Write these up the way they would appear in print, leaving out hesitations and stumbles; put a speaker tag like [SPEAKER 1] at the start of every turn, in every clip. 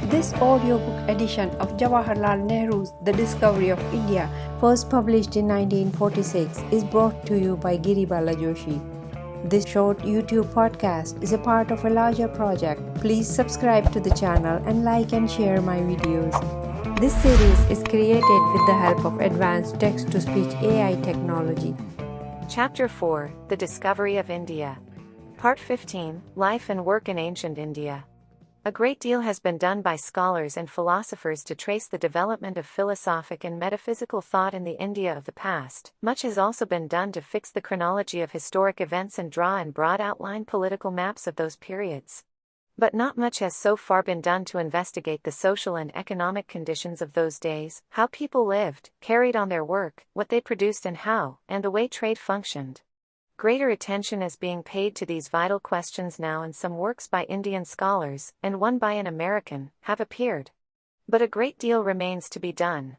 [SPEAKER 1] This audiobook edition of Jawaharlal Nehru's The Discovery of India, first published in 1946, is brought to you by Giribala Joshi. This short YouTube podcast is a part of a larger project. Please subscribe to the channel and like and share my videos. This series is created with the help of advanced text-to-speech AI technology.
[SPEAKER 2] Chapter 4, The Discovery of India. Part 15, Life and Work in Ancient India. A great deal has been done by scholars and philosophers to trace the development of philosophic and metaphysical thought in the India of the past. Much has also been done to fix the chronology of historic events and draw in broad outline political maps of those periods. But not much has so far been done to investigate the social and economic conditions of those days, how people lived, carried on their work, what they produced and how, and the way trade functioned. Greater attention is being paid to these vital questions now, and some works by Indian scholars, and one by an American, have appeared. But a great deal remains to be done.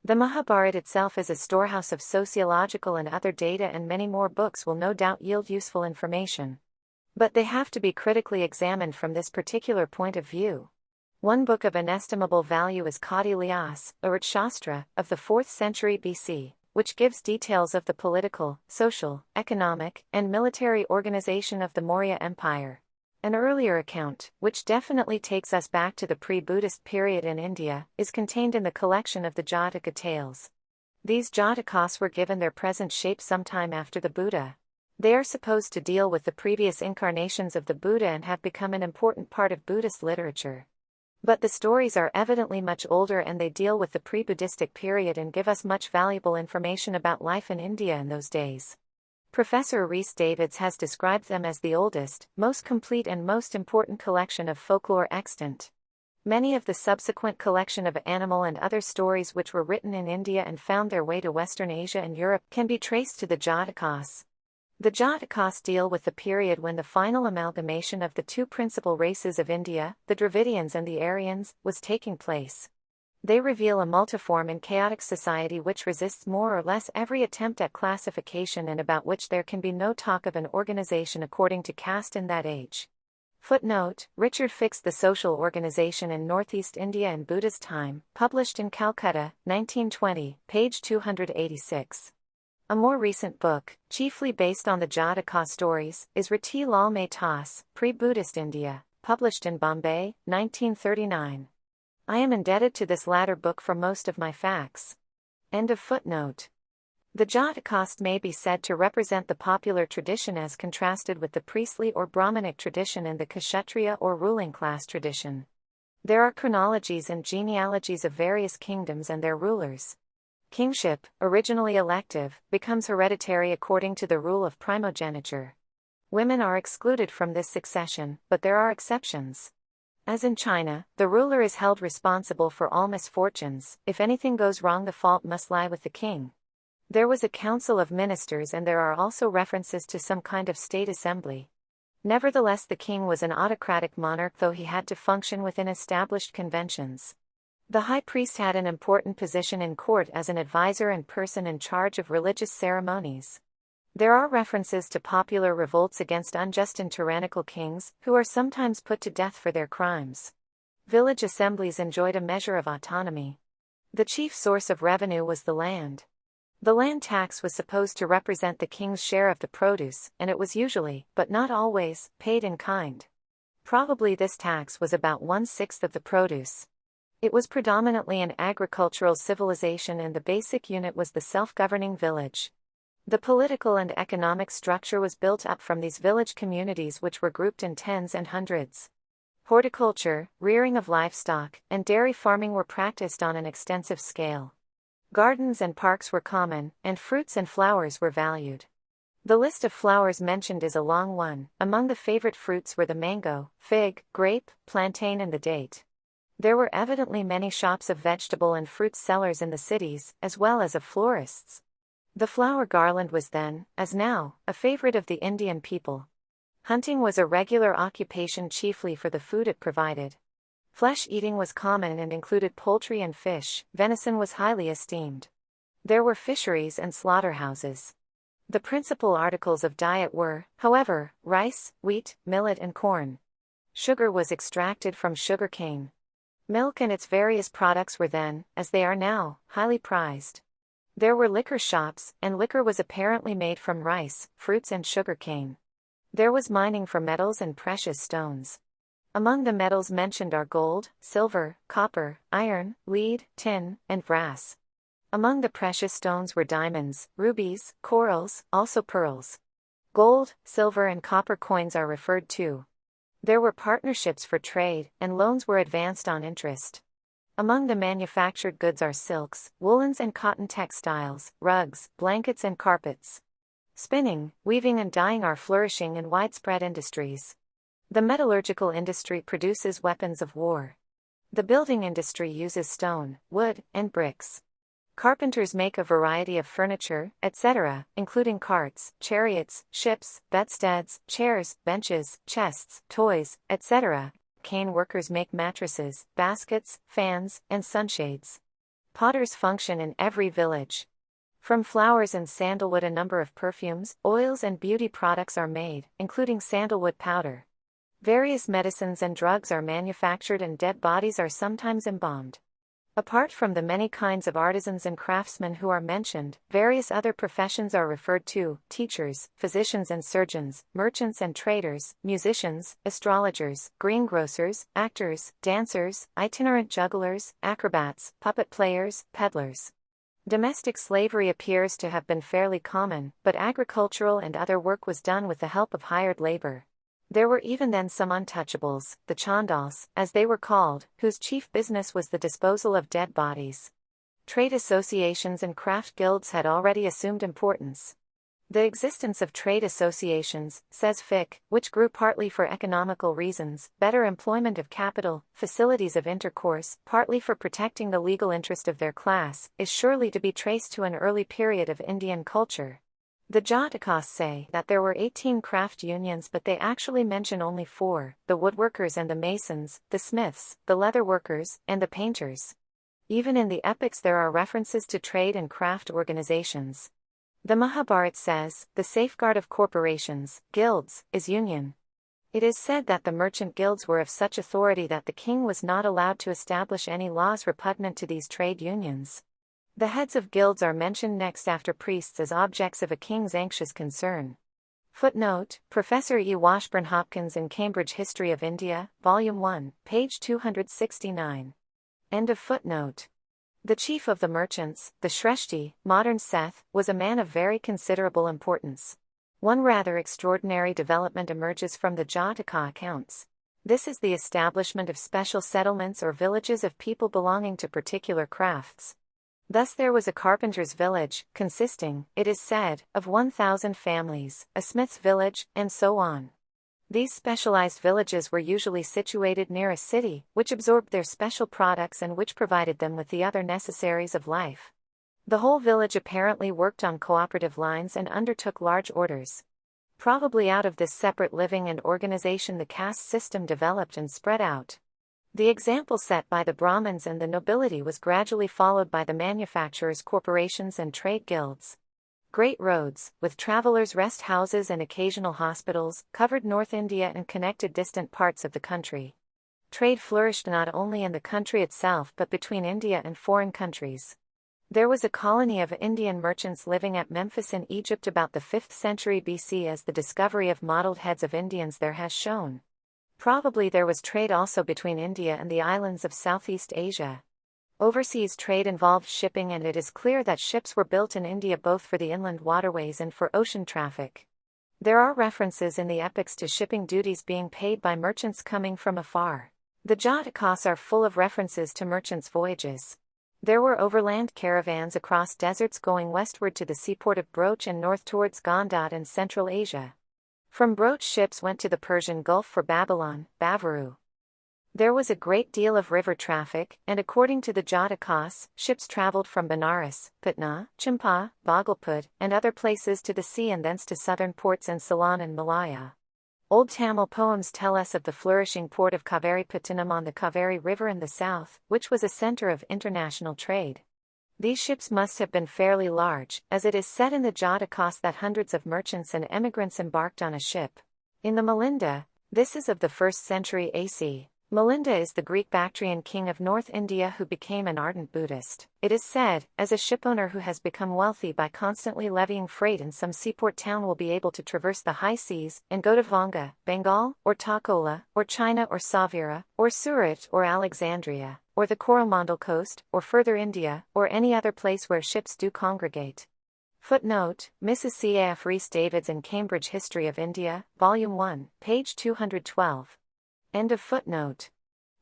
[SPEAKER 2] The Mahabharata itself is a storehouse of sociological and other data, and many more books will no doubt yield useful information. But they have to be critically examined from this particular point of view. One book of inestimable value is Kautilya's Arthashastra of the 4th century BC. Which gives details of the political, social, economic, and military organization of the Maurya Empire. An earlier account, which definitely takes us back to the pre-Buddhist period in India, is contained in the collection of the Jataka tales. These Jatakas were given their present shape sometime after the Buddha. They are supposed to deal with the previous incarnations of the Buddha and have become an important part of Buddhist literature. But the stories are evidently much older, and they deal with the pre-Buddhistic period and give us much valuable information about life in India in those days. Professor Rhys Davids has described them as the oldest, most complete and most important collection of folklore extant. Many of the subsequent collection of animal and other stories which were written in India and found their way to Western Asia and Europe can be traced to the Jatakas. The Jatakas deal with the period when the final amalgamation of the two principal races of India, the Dravidians and the Aryans, was taking place. They reveal a multiform and chaotic society which resists more or less every attempt at classification, and about which there can be no talk of an organization according to caste in that age. Footnote: Richard fixed the social organization in northeast India in Buddha's time, published in Calcutta, 1920, page 286. A more recent book, chiefly based on the Jataka stories, is Rati Lal Mehta's Pre-Buddhist India, published in Bombay, 1939. I am indebted to this latter book for most of my facts. End of footnote. The Jatakas may be said to represent the popular tradition as contrasted with the priestly or Brahmanic tradition and the Kshatriya or ruling class tradition. There are chronologies and genealogies of various kingdoms and their rulers. Kingship, originally elective, becomes hereditary according to the rule of primogeniture. Women are excluded from this succession, but there are exceptions. As in China, the ruler is held responsible for all misfortunes. If anything goes wrong, the fault must lie with the king. There was a council of ministers, and there are also references to some kind of state assembly. Nevertheless, the king was an autocratic monarch, though he had to function within established conventions. The high priest had an important position in court as an advisor and person in charge of religious ceremonies. There are references to popular revolts against unjust and tyrannical kings, who are sometimes put to death for their crimes. Village assemblies enjoyed a measure of autonomy. The chief source of revenue was the land. The land tax was supposed to represent the king's share of the produce, and it was usually, but not always, paid in kind. Probably this tax was about 1/6 of the produce. It was predominantly an agricultural civilization, and the basic unit was the self-governing village. The political and economic structure was built up from these village communities, which were grouped in tens and hundreds. Horticulture, rearing of livestock, and dairy farming were practiced on an extensive scale. Gardens and parks were common, and fruits and flowers were valued. The list of flowers mentioned is a long one. Among the favorite fruits were the mango, fig, grape, plantain and the date. There were evidently many shops of vegetable and fruit sellers in the cities, as well as of florists. The flower garland was then, as now, a favorite of the Indian people. Hunting was a regular occupation, chiefly for the food it provided. Flesh eating was common and included poultry and fish. Venison was highly esteemed. There were fisheries and slaughterhouses. The principal articles of diet were, however, rice, wheat, millet and corn. Sugar was extracted from sugar cane. Milk and its various products were then, as they are now, highly prized. There were liquor shops, and liquor was apparently made from rice, fruits and sugar cane. There was mining for metals and precious stones. Among the metals mentioned are gold, silver, copper, iron, lead, tin, and brass. Among the precious stones were diamonds, rubies, corals, also pearls. Gold, silver and copper coins are referred to. There were partnerships for trade, and loans were advanced on interest. Among the manufactured goods are silks, woolens and cotton textiles, rugs, blankets and carpets. Spinning, weaving and dyeing are flourishing and widespread industries. The metallurgical industry produces weapons of war. The building industry uses stone, wood, and bricks. Carpenters make a variety of furniture, etc., including carts, chariots, ships, bedsteads, chairs, benches, chests, toys, etc. Cane workers make mattresses, baskets, fans, and sunshades. Potters function in every village. From flowers and sandalwood a number of perfumes, oils and beauty products are made, including sandalwood powder. Various medicines and drugs are manufactured and dead bodies are sometimes embalmed. Apart from the many kinds of artisans and craftsmen who are mentioned, various other professions are referred to: teachers, physicians and surgeons, merchants and traders, musicians, astrologers, greengrocers, actors, dancers, itinerant jugglers, acrobats, puppet players, peddlers. Domestic slavery appears to have been fairly common, but agricultural and other work was done with the help of hired labor. There were even then some untouchables, the chandals, as they were called, whose chief business was the disposal of dead bodies. Trade associations and craft guilds had already assumed importance. The existence of trade associations, says Fick, which grew partly for economical reasons, better employment of capital, facilities of intercourse, partly for protecting the legal interest of their class, is surely to be traced to an early period of Indian culture. The Jatakas say that there were 18 craft unions, but they actually mention only 4, the woodworkers and the masons, the smiths, the leather workers, and the painters. Even in the epics there are references to trade and craft organizations. The Mahabharata says, the safeguard of corporations, guilds, is union. It is said that the merchant guilds were of such authority that the king was not allowed to establish any laws repugnant to these trade unions. The heads of guilds are mentioned next after priests as objects of a king's anxious concern. Footnote: Professor E. Washburn Hopkins in Cambridge History of India, Volume 1, page 269. End of footnote. The chief of the merchants, the Shreshti, modern Seth, was a man of very considerable importance. One rather extraordinary development emerges from the Jataka accounts. This is the establishment of special settlements or villages of people belonging to particular crafts. Thus there was a carpenter's village, consisting, it is said, of 1,000 families, a smith's village, and so on. These specialized villages were usually situated near a city, which absorbed their special products and which provided them with the other necessaries of life. The whole village apparently worked on cooperative lines and undertook large orders. Probably out of this separate living and organization the caste system developed and spread out. The example set by the Brahmins and the nobility was gradually followed by the manufacturers' corporations and trade guilds. Great roads, with travelers' rest houses and occasional hospitals, covered North India and connected distant parts of the country. Trade flourished not only in the country itself but between India and foreign countries. There was a colony of Indian merchants living at Memphis in Egypt about the 5th century BC, as the discovery of modeled heads of Indians there has shown. Probably there was trade also between India and the islands of Southeast Asia. Overseas trade involved shipping, and it is clear that ships were built in India both for the inland waterways and for ocean traffic. There are references in the epics to shipping duties being paid by merchants coming from afar. The Jatakas are full of references to merchants' voyages. There were overland caravans across deserts going westward to the seaport of Broach and north towards Gandhad and Central Asia. From Broach ships went to the Persian Gulf for Babylon, Bavaru. There was a great deal of river traffic, and according to the Jatakas, ships traveled from Benares, Patna, Champa, Bhagalpur, and other places to the sea and thence to southern ports in Ceylon and Malaya. Old Tamil poems tell us of the flourishing port of Kavaripattinam on the Kaveri River in the south, which was a center of international trade. These ships must have been fairly large, as it is said in the Jatakas that hundreds of merchants and emigrants embarked on a ship. In the Milinda, this is of the 1st century AC, Milinda is the Greek Bactrian king of North India who became an ardent Buddhist. It is said, as a shipowner who has become wealthy by constantly levying freight in some seaport town will be able to traverse the high seas and go to Vanga, Bengal, or Takola, or China or Mahavira, or Surat or Alexandria, or the Coromandel coast, or further India, or any other place where ships do congregate. Footnote, Mrs. C.A.F. Rhys-Davids in Cambridge History of India, Volume 1, page 212. End of footnote.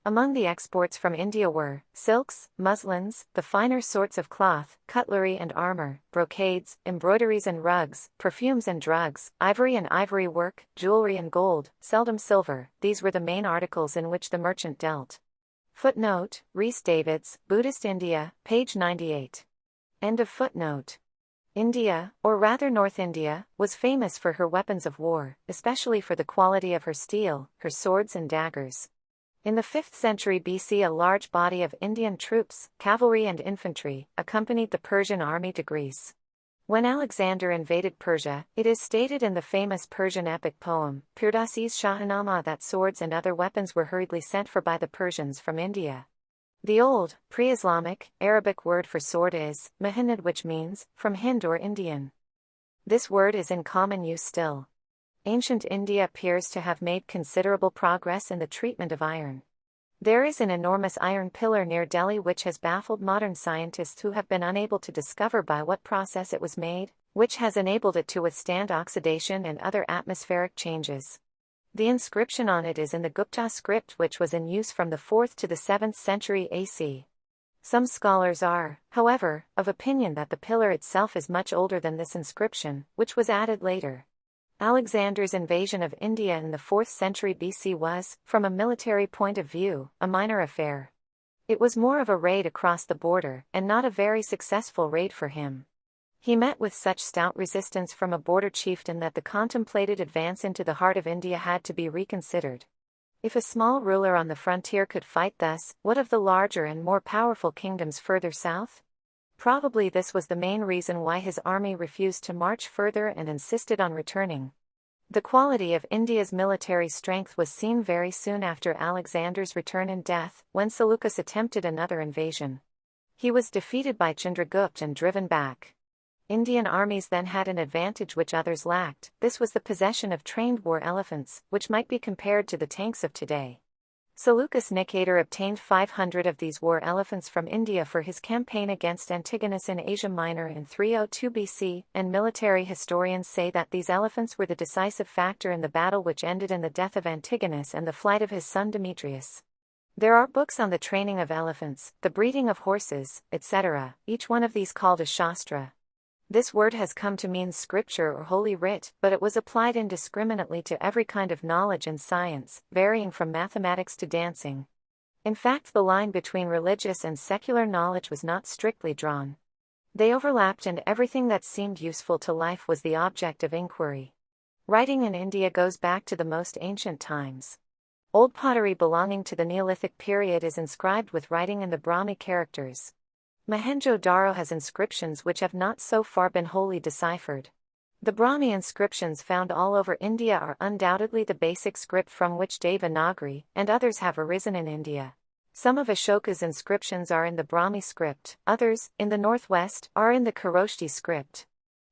[SPEAKER 2] Among the exports from India were silks, muslins, the finer sorts of cloth, cutlery and armor, brocades, embroideries and rugs, perfumes and drugs, ivory and ivory work, jewelry and gold, seldom silver. These were the main articles in which the merchant dealt. Footnote, Rhys-Davids, Buddhist India, page 98. End of footnote. India, or rather North India, was famous for her weapons of war, especially for the quality of her steel, her swords and daggers. In the 5th century BC, a large body of Indian troops, cavalry and infantry, accompanied the Persian army to Greece. When Alexander invaded Persia, it is stated in the famous Persian epic poem, Firdausi's Shahnameh, that swords and other weapons were hurriedly sent for by the Persians from India. The old, pre-Islamic, Arabic word for sword is mahinad, which means, from Hind or Indian. This word is in common use still. Ancient India appears to have made considerable progress in the treatment of iron. There is an enormous iron pillar near Delhi which has baffled modern scientists who have been unable to discover by what process it was made, which has enabled it to withstand oxidation and other atmospheric changes. The inscription on it is in the Gupta script, which was in use from the 4th to the 7th century AC. Some scholars are, however, of opinion that the pillar itself is much older than this inscription, which was added later. Alexander's invasion of India in the 4th century BC was, from a military point of view, a minor affair. It was more of a raid across the border, and not a very successful raid for him. He met with such stout resistance from a border chieftain that the contemplated advance into the heart of India had to be reconsidered. If a small ruler on the frontier could fight thus, what of the larger and more powerful kingdoms further south? Probably this was the main reason why his army refused to march further and insisted on returning. The quality of India's military strength was seen very soon after Alexander's return and death, when Seleucus attempted another invasion. He was defeated by Chandragupta and driven back. Indian armies then had an advantage which others lacked. This was the possession of trained war elephants, which might be compared to the tanks of today. Seleucus Nicator obtained 500 of these war elephants from India for his campaign against Antigonus in Asia Minor in 302 BC, and military historians say that these elephants were the decisive factor in the battle which ended in the death of Antigonus and the flight of his son Demetrius. There are books on the training of elephants, the breeding of horses, etc., each one of these called a shastra. This word has come to mean scripture or holy writ, but it was applied indiscriminately to every kind of knowledge and science, varying from mathematics to dancing. In fact, the line between religious and secular knowledge was not strictly drawn. They overlapped, and everything that seemed useful to life was the object of inquiry. Writing in India goes back to the most ancient times. Old pottery belonging to the Neolithic period is inscribed with writing in the Brahmi characters. Mohenjo-Daro has inscriptions which have not so far been wholly deciphered. The Brahmi inscriptions found all over India are undoubtedly the basic script from which Devanagari and others have arisen in India. Some of Ashoka's inscriptions are in the Brahmi script, others, in the northwest, are in the Kharoshthi script.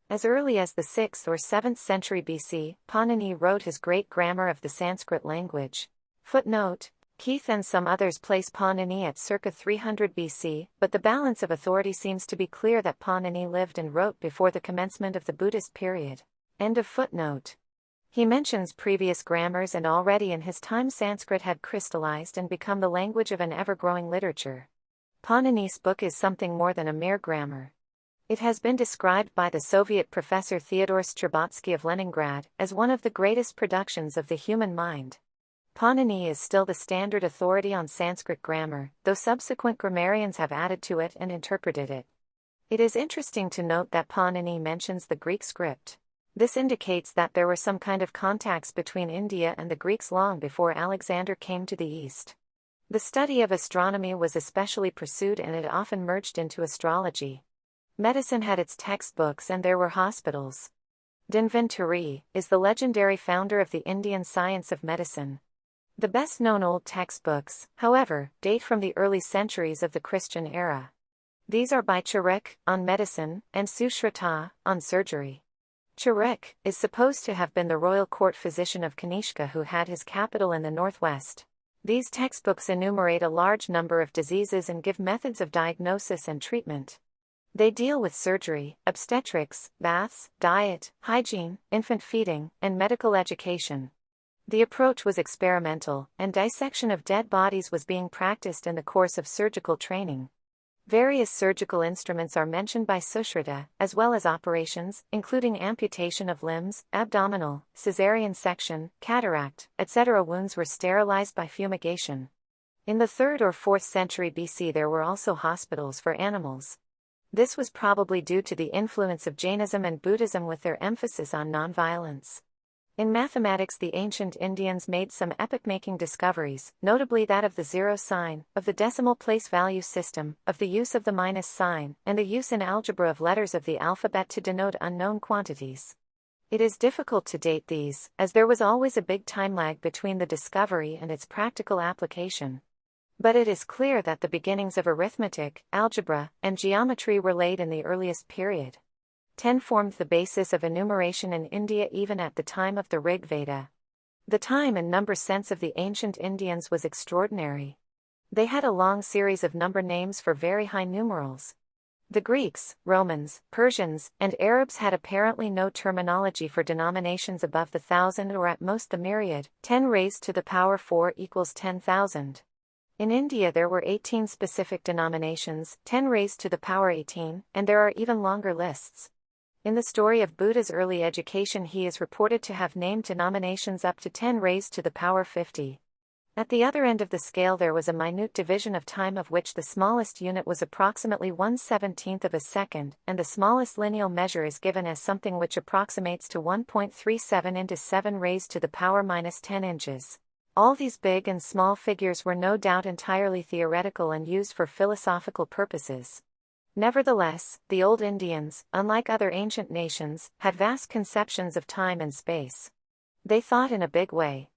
[SPEAKER 2] As early as the 6th or 7th century BC, Panini wrote his great grammar of the Sanskrit language. Footnote: Keith and some others place Panini at circa 300 BC, but the balance of authority seems to be clear that Panini lived and wrote before the commencement of the Buddhist period. End of footnote. He mentions previous grammars, and already in his time Sanskrit had crystallized and become the language of an ever-growing literature. Panini's book is something more than a mere grammar. It has been described by the Soviet professor Theodor Strabotsky of Leningrad as one of the greatest productions of the human mind. Panini is still the standard authority on Sanskrit grammar, though subsequent grammarians have added to it and interpreted it. It is interesting to note that Panini mentions the Greek script. This indicates that there were some kind of contacts between India and the Greeks long before Alexander came to the East. The study of astronomy was especially pursued, and it often merged into astrology. Medicine had its textbooks, and there were hospitals. Dhanvantari is the legendary founder of the Indian science of medicine. The best-known old textbooks, however, date from the early centuries of the Christian era. These are by Chanakya, on medicine, and Sushruta, on surgery. Chanakya is supposed to have been the royal court physician of Kanishka who had his capital in the northwest. These textbooks enumerate a large number of diseases and give methods of diagnosis and treatment. They deal with surgery, obstetrics, baths, diet, hygiene, infant feeding, and medical education. The approach was experimental, and dissection of dead bodies was being practiced in the course of surgical training. Various surgical instruments are mentioned by Sushruta, as well as operations, including amputation of limbs, abdominal, caesarean section, cataract, etc. Wounds were sterilized by fumigation. In the 3rd or 4th century BC there were also hospitals for animals. This was probably due to the influence of Jainism and Buddhism with their emphasis on nonviolence. In mathematics, the ancient Indians made some epoch-making discoveries, notably that of the zero sign, of the decimal place value system, of the use of the minus sign, and the use in algebra of letters of the alphabet to denote unknown quantities. It is difficult to date these, as there was always a big time lag between the discovery and its practical application. But it is clear that the beginnings of arithmetic, algebra, and geometry were laid in the earliest period. 10 formed the basis of enumeration in India even at the time of the Rig Veda. The time and number sense of the ancient Indians was extraordinary. They had a long series of number names for very high numerals. The Greeks, Romans, Persians, and Arabs had apparently no terminology for denominations above the 1,000 or at most the myriad. 10 raised to the power 4 equals 10,000. In India there were 18 specific denominations, 10 raised to the power 18, and there are even longer lists. In the story of Buddha's early education he is reported to have named denominations up to 10 raised to the power 50. At the other end of the scale there was a minute division of time of which the smallest unit was approximately 1/17 of a second, and the smallest lineal measure is given as something which approximates to 1.37 into 7 raised to the power minus 10 inches. All these big and small figures were no doubt entirely theoretical and used for philosophical purposes. Nevertheless, the old Indians, unlike other ancient nations, had vast conceptions of time and space. They thought in a big way.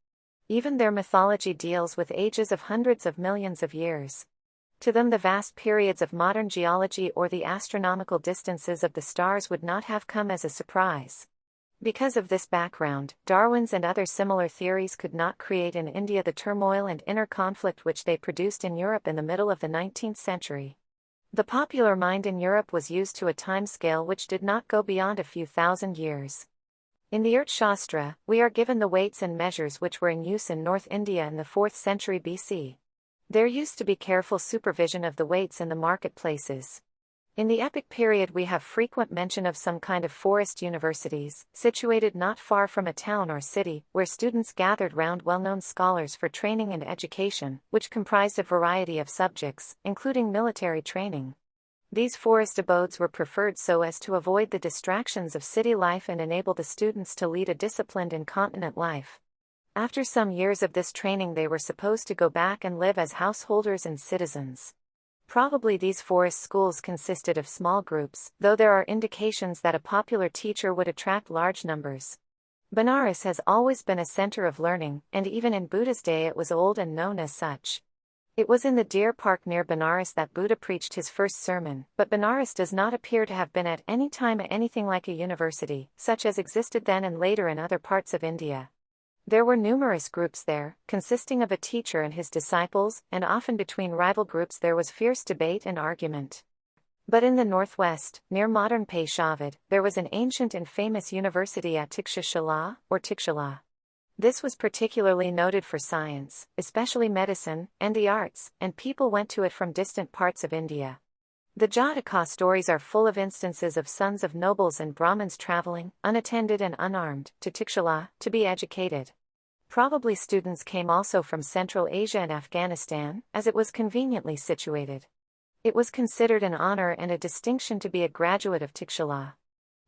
[SPEAKER 2] Even their mythology deals with ages of hundreds of millions of years. To them the vast periods of modern geology or the astronomical distances of the stars would not have come as a surprise. Because of this background, Darwin's and other similar theories could not create in India the turmoil and inner conflict which they produced in Europe in the middle of the 19th century. The popular mind in Europe was used to a time scale which did not go beyond a few thousand years. In the Shastra, we are given the weights and measures which were in use in North India in the 4th century BC. There used to be careful supervision of the weights in the marketplaces. In the epic period we have frequent mention of some kind of forest universities, situated not far from a town or city, where students gathered round well-known scholars for training and education, which comprised a variety of subjects, including military training. These forest abodes were preferred so as to avoid the distractions of city life and enable the students to lead a disciplined and continent life. After some years of this training they were supposed to go back and live as householders and citizens. Probably these forest schools consisted of small groups, though there are indications that a popular teacher would attract large numbers. Benares has always been a center of learning, and even in Buddha's day it was old and known as such. It was in the Deer Park near Benares that Buddha preached his first sermon, but Benares does not appear to have been at any time anything like a university, such as existed then and later in other parts of India. There were numerous groups there, consisting of a teacher and his disciples, and often between rival groups there was fierce debate and argument. But in the northwest, near modern Peshawar, there was an ancient and famous university at Tikshashala, or Tikshala. This was particularly noted for science, especially medicine, and the arts, and people went to it from distant parts of India. The Jataka stories are full of instances of sons of nobles and Brahmins traveling, unattended and unarmed, to Tikshala, to be educated. Probably students came also from Central Asia and Afghanistan, as it was conveniently situated. It was considered an honor and a distinction to be a graduate of Tikshala.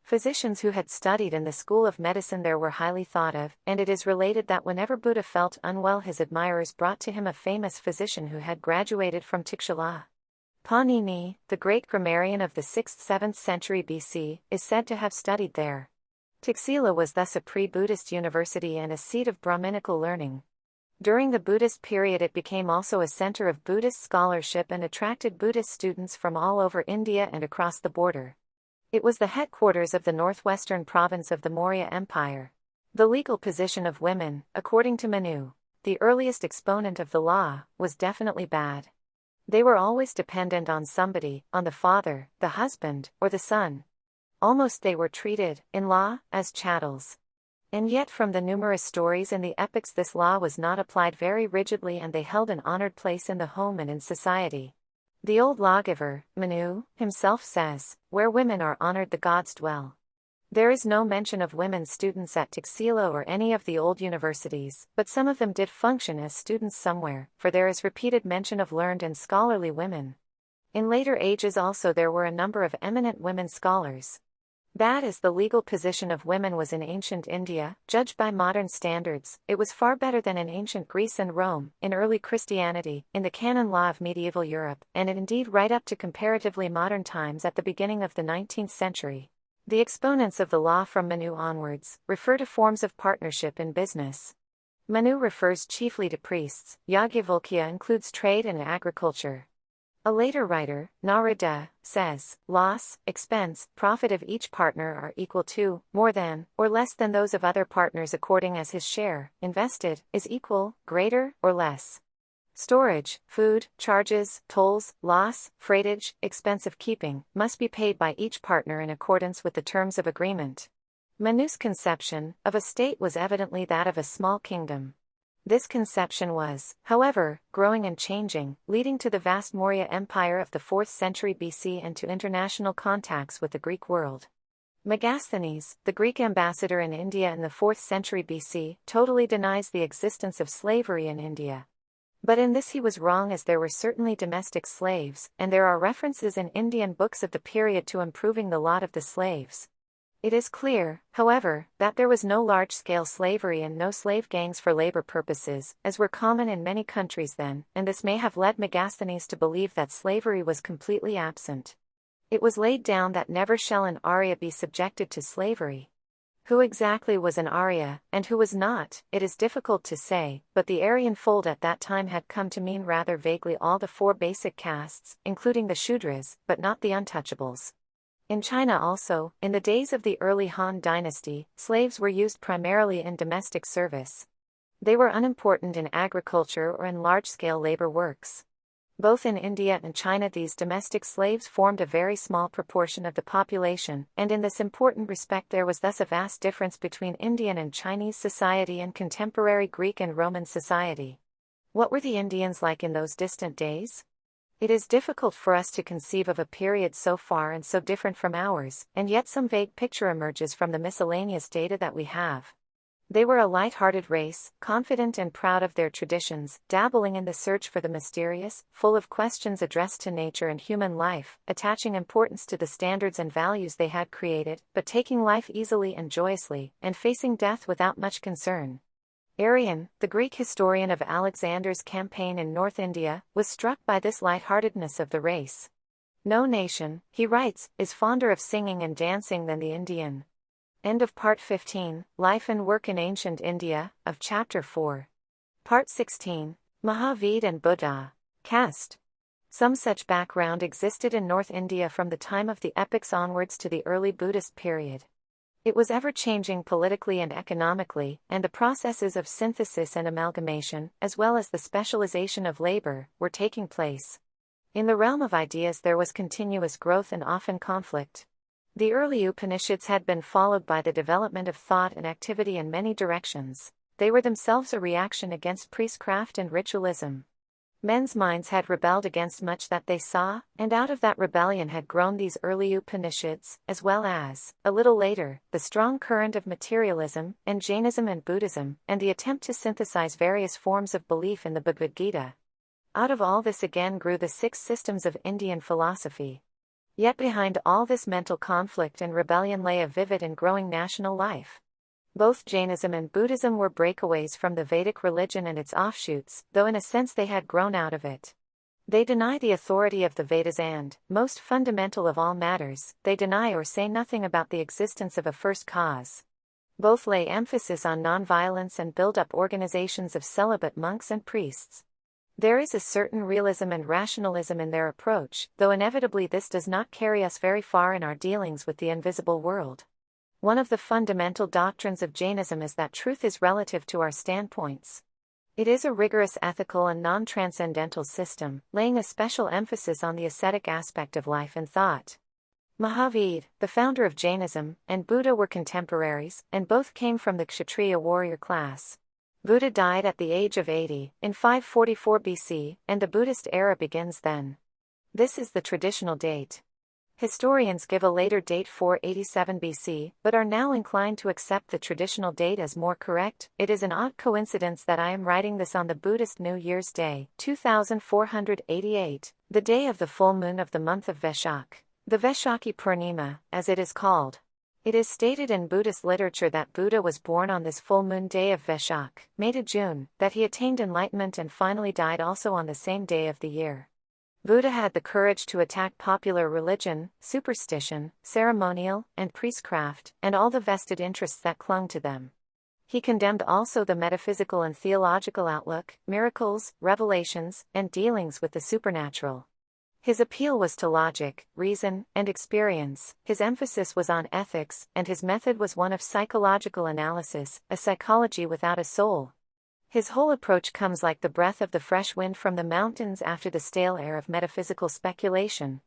[SPEAKER 2] Physicians who had studied in the school of medicine there were highly thought of, and it is related that whenever Buddha felt unwell his admirers brought to him a famous physician who had graduated from Tikshala. Panini, the great grammarian of the 6th–7th century BC, is said to have studied there. Tiksila was thus a pre-Buddhist university and a seat of Brahminical learning. During the Buddhist period it became also a center of Buddhist scholarship and attracted Buddhist students from all over India and across the border. It was the headquarters of the northwestern province of the Maurya Empire. The legal position of women, according to Manu, the earliest exponent of the law, was definitely bad. They were always dependent on somebody, on the father, the husband, or the son. Almost they were treated, in law, as chattels. And yet from the numerous stories in the epics this law was not applied very rigidly and they held an honored place in the home and in society. The old lawgiver, Manu, himself says, "Where women are honored the gods dwell." There is no mention of women students at Taxila or any of the old universities, but some of them did function as students somewhere, for there is repeated mention of learned and scholarly women. In later ages also there were a number of eminent women scholars. Bad as the legal position of women was in ancient India, judged by modern standards, it was far better than in ancient Greece and Rome, in early Christianity, in the canon law of medieval Europe, and indeed right up to comparatively modern times at the beginning of the 19th century. The exponents of the law from Manu onwards refer to forms of partnership in business. Manu refers chiefly to priests, Yajnavalkya includes trade and agriculture. A later writer, Narada, says, loss, expense, profit of each partner are equal to, more than, or less than those of other partners according as his share, invested, is equal, greater, or less. Storage, food, charges, tolls, loss, freightage, expense of keeping, must be paid by each partner in accordance with the terms of agreement. Manu's conception of a state was evidently that of a small kingdom. This conception was, however, growing and changing, leading to the vast Maurya Empire of the 4th century BC and to international contacts with the Greek world. Megasthenes, the Greek ambassador in India in the 4th century BC, totally denies the existence of slavery in India. But in this he was wrong, as there were certainly domestic slaves, and there are references in Indian books of the period to improving the lot of the slaves. It is clear, however, that there was no large-scale slavery and no slave gangs for labor purposes, as were common in many countries then, and this may have led Megasthenes to believe that slavery was completely absent. It was laid down that never shall an Arya be subjected to slavery. Who exactly was an Arya, and who was not, it is difficult to say, but the Aryan fold at that time had come to mean rather vaguely all the 4 basic castes, including the Shudras, but not the untouchables. In China also, in the days of the early Han dynasty, slaves were used primarily in domestic service. They were unimportant in agriculture or in large-scale labor works. Both in India and China these domestic slaves formed a very small proportion of the population, and in this important respect there was thus a vast difference between Indian and Chinese society and contemporary Greek and Roman society. What were the Indians like in those distant days? It is difficult for us to conceive of a period so far and so different from ours, and yet some vague picture emerges from the miscellaneous data that we have. They were a light-hearted race, confident and proud of their traditions, dabbling in the search for the mysterious, full of questions addressed to nature and human life, attaching importance to the standards and values they had created, but taking life easily and joyously, and facing death without much concern. Arrian, the Greek historian of Alexander's campaign in North India, was struck by this lightheartedness of the race. No nation, he writes, is fonder of singing and dancing than the Indian. End of Part 15, Life and Work in Ancient India, of Chapter 4. Part 16, Mahavira and Buddha, Caste. Some such background existed in North India from the time of the epics onwards to the early Buddhist period. It was ever-changing politically and economically, and the processes of synthesis and amalgamation, as well as the specialization of labor, were taking place. In the realm of ideas there was continuous growth and often conflict. The early Upanishads had been followed by the development of thought and activity in many directions. They were themselves a reaction against priestcraft and ritualism. Men's minds had rebelled against much that they saw, and out of that rebellion had grown these early Upanishads, as well as, a little later, the strong current of materialism, and Jainism and Buddhism, and the attempt to synthesize various forms of belief in the Bhagavad Gita. Out of all this again grew the 6 systems of Indian philosophy. Yet behind all this mental conflict and rebellion lay a vivid and growing national life. Both Jainism and Buddhism were breakaways from the Vedic religion and its offshoots, though in a sense they had grown out of it. They deny the authority of the Vedas and, most fundamental of all matters, they deny or say nothing about the existence of a first cause. Both lay emphasis on nonviolence and build up organizations of celibate monks and priests. There is a certain realism and rationalism in their approach, though inevitably this does not carry us very far in our dealings with the invisible world. One of the fundamental doctrines of Jainism is that truth is relative to our standpoints. It is a rigorous ethical and non-transcendental system, laying a special emphasis on the ascetic aspect of life and thought. Mahavira, the founder of Jainism, and Buddha were contemporaries, and both came from the Kshatriya warrior class. Buddha died at the age of 80, in 544 BC, and the Buddhist era begins then. This is the traditional date. Historians give a later date 487 BC, but are now inclined to accept the traditional date as more correct. It is an odd coincidence that I am writing this on the Buddhist New Year's Day, 2488, the day of the full moon of the month of Vaishak, the Vaishakhi Purnima, as it is called. It is stated in Buddhist literature that Buddha was born on this full moon day of Vaishak, May to June, that he attained enlightenment and finally died also on the same day of the year. Buddha had the courage to attack popular religion, superstition, ceremonial, and priestcraft, and all the vested interests that clung to them. He condemned also the metaphysical and theological outlook, miracles, revelations, and dealings with the supernatural. His appeal was to logic, reason, and experience. His emphasis was on ethics, and his method was one of psychological analysis, a psychology without a soul. His whole approach comes like the breath of the fresh wind from the mountains after the stale air of metaphysical speculation.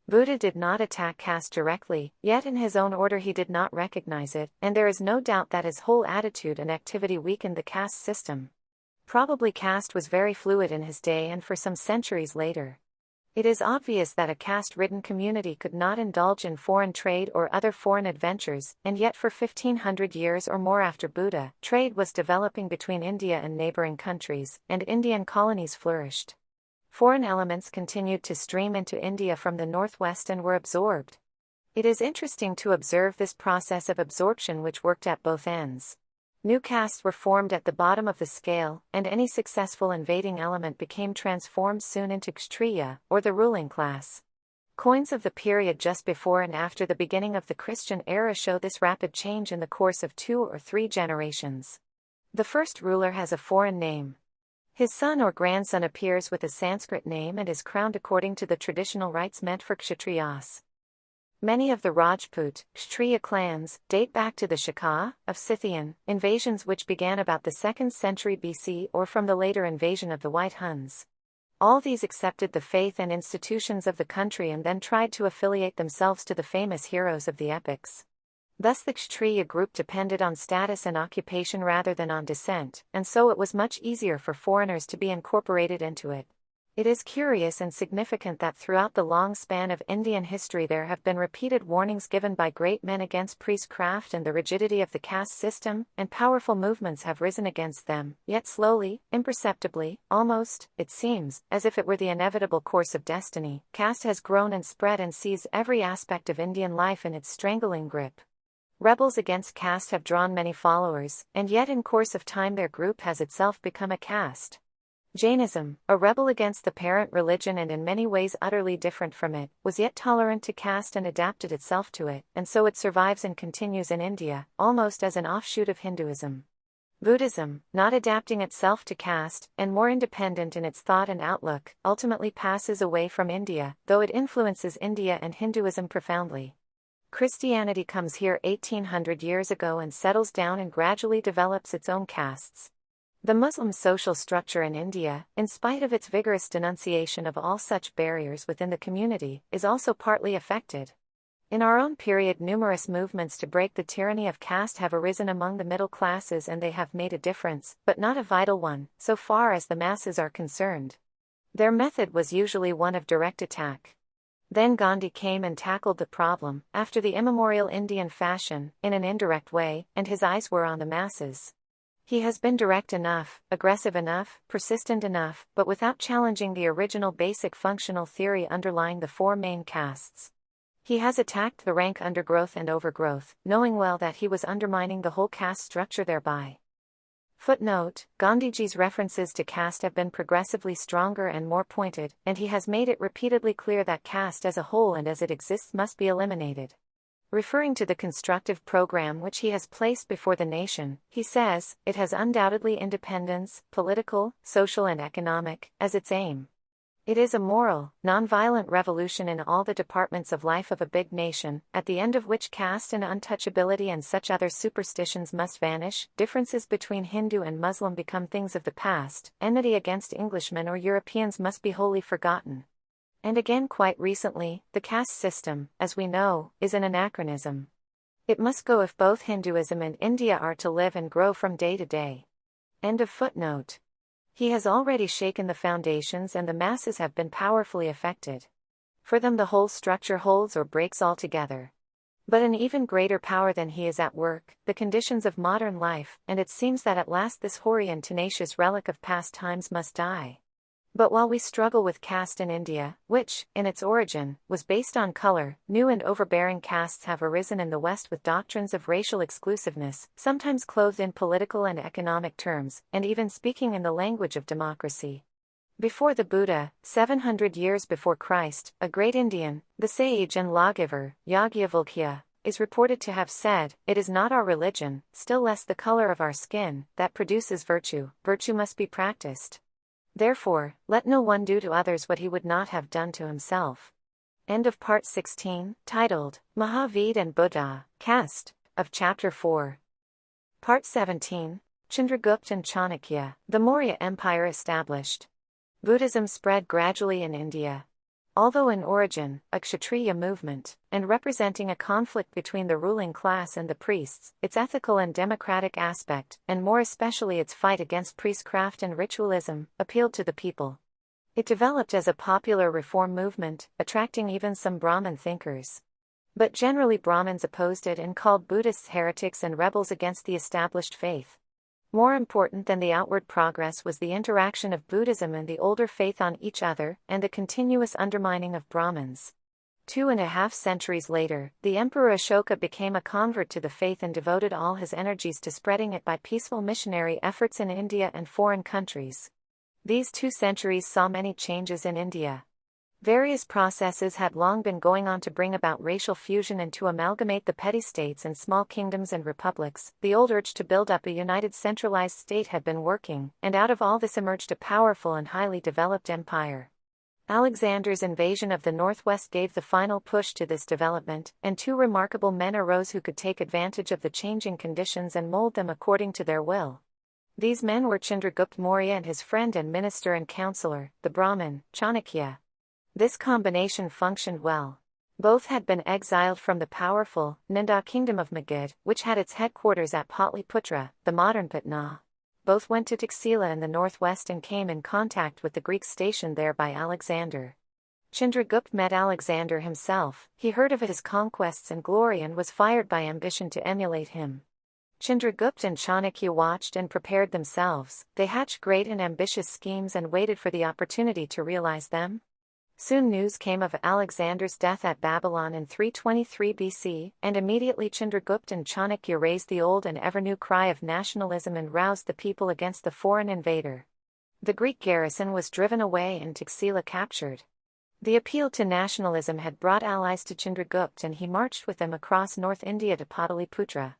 [SPEAKER 2] Buddha did not attack caste directly, yet in his own order he did not recognize it, and there is no doubt that his whole attitude and activity weakened the caste system. Probably caste was very fluid in his day and for some centuries later. It is obvious that a caste-ridden community could not indulge in foreign trade or other foreign adventures, and yet for 1500 years or more after Buddha, trade was developing between India and neighboring countries, and Indian colonies flourished. Foreign elements continued to stream into India from the northwest and were absorbed. It is interesting to observe this process of absorption which worked at both ends. New castes were formed at the bottom of the scale, and any successful invading element became transformed soon into Kshatriya, or the ruling class. Coins of the period just before and after the beginning of the Christian era show this rapid change in the course of 2 or 3 generations. The first ruler has a foreign name. His son or grandson appears with a Sanskrit name and is crowned according to the traditional rites meant for Kshatriyas. Many of the Rajput, Kshatriya clans date back to the Shaka, of Scythian, invasions which began about the 2nd century BC or from the later invasion of the White Huns. All these accepted the faith and institutions of the country and then tried to affiliate themselves to the famous heroes of the epics. Thus the Kshatriya group depended on status and occupation rather than on descent, and so it was much easier for foreigners to be incorporated into it. It is curious and significant that throughout the long span of Indian history there have been repeated warnings given by great men against priestcraft and the rigidity of the caste system, and powerful movements have risen against them, yet slowly, imperceptibly, almost, it seems, as if it were the inevitable course of destiny, caste has grown and spread and seized every aspect of Indian life in its strangling grip. Rebels against caste have drawn many followers, and yet in course of time their group has itself become a caste. Jainism, a rebel against the parent religion and in many ways utterly different from it, was yet tolerant to caste and adapted itself to it, and so it survives and continues in India, almost as an offshoot of Hinduism. Buddhism, not adapting itself to caste, and more independent in its thought and outlook, ultimately passes away from India, though it influences India and Hinduism profoundly. Christianity comes here 1800 years ago and settles down and gradually develops its own castes. The Muslim social structure in India, in spite of its vigorous denunciation of all such barriers within the community, is also partly affected. In our own period, numerous movements to break the tyranny of caste have arisen among the middle classes, and they have made a difference, but not a vital one, so far as the masses are concerned. Their method was usually one of direct attack. Then Gandhi came and tackled the problem, after the immemorial Indian fashion, in an indirect way, and his eyes were on the masses. He has been direct enough, aggressive enough, persistent enough, but without challenging the original basic functional theory underlying the 4 main castes. He has attacked the rank undergrowth and overgrowth, knowing well that he was undermining the whole caste structure thereby. Footnote: Gandhiji's references to caste have been progressively stronger and more pointed, and he has made it repeatedly clear that caste as a whole and as it exists must be eliminated. Referring to the constructive program which he has placed before the nation, he says, it has undoubtedly independence, political, social and economic, as its aim. It is a moral, non-violent revolution in all the departments of life of a big nation, at the end of which caste and untouchability and such other superstitions must vanish, differences between Hindu and Muslim become things of the past, enmity against Englishmen or Europeans must be wholly forgotten. And again quite recently, the caste system, as we know, is an anachronism. It must go if both Hinduism and India are to live and grow from day to day. End of footnote. He has already shaken the foundations and the masses have been powerfully affected. For them the whole structure holds or breaks altogether. But an even greater power than he is at work, the conditions of modern life, and it seems that at last this hoary and tenacious relic of past times must die. But while we struggle with caste in India, which, in its origin, was based on color, new and overbearing castes have arisen in the West with doctrines of racial exclusiveness, sometimes clothed in political and economic terms, and even speaking in the language of democracy. Before the Buddha, 700 years before Christ, a great Indian, the sage and lawgiver, Yajnavalkya, is reported to have said, "It is not our religion, still less the color of our skin, that produces virtue. Virtue must be practiced. Therefore, let no one do to others what he would not have done to himself." End of part 16, titled, Mahavira and Buddha, Caste, of chapter 4. Part 17, Chandragupta and Chanakya, the Maurya Empire established. Buddhism spread gradually in India. Although in origin, a Kshatriya movement, and representing a conflict between the ruling class and the priests, its ethical and democratic aspect, and more especially its fight against priestcraft and ritualism, appealed to the people. It developed as a popular reform movement, attracting even some Brahmin thinkers. But generally Brahmins opposed it and called Buddhists heretics and rebels against the established faith. More important than the outward progress was the interaction of Buddhism and the older faith on each other, and the continuous undermining of Brahmins. 2.5 centuries later, the Emperor Ashoka became a convert to the faith and devoted all his energies to spreading it by peaceful missionary efforts in India and foreign countries. These 2 centuries saw many changes in India. Various processes had long been going on to bring about racial fusion and to amalgamate the petty states and small kingdoms and republics. The old urge to build up a united centralized state had been working, and out of all this emerged a powerful and highly developed empire. Alexander's invasion of the northwest gave the final push to this development, and 2 remarkable men arose who could take advantage of the changing conditions and mold them according to their will. These men were Chandragupta Maurya and his friend and minister and counselor, the Brahmin, Chanakya. This combination functioned well. Both had been exiled from the powerful Nanda kingdom of Magad, which had its headquarters at Patliputra, the modern Patna. Both went to Taxila in the northwest and came in contact with the Greeks stationed there by Alexander. Chandragupta met Alexander himself. He heard of his conquests and glory and was fired by ambition to emulate him. Chandragupta and Chanakya watched and prepared themselves. They hatched great and ambitious schemes and waited for the opportunity to realize them. Soon news came of Alexander's death at Babylon in 323 BC, and immediately Chandragupta and Chanakya raised the old and ever-new cry of nationalism and roused the people against the foreign invader. The Greek garrison was driven away and Taxila captured. The appeal to nationalism had brought allies to Chandragupta and he marched with them across North India to Pataliputra.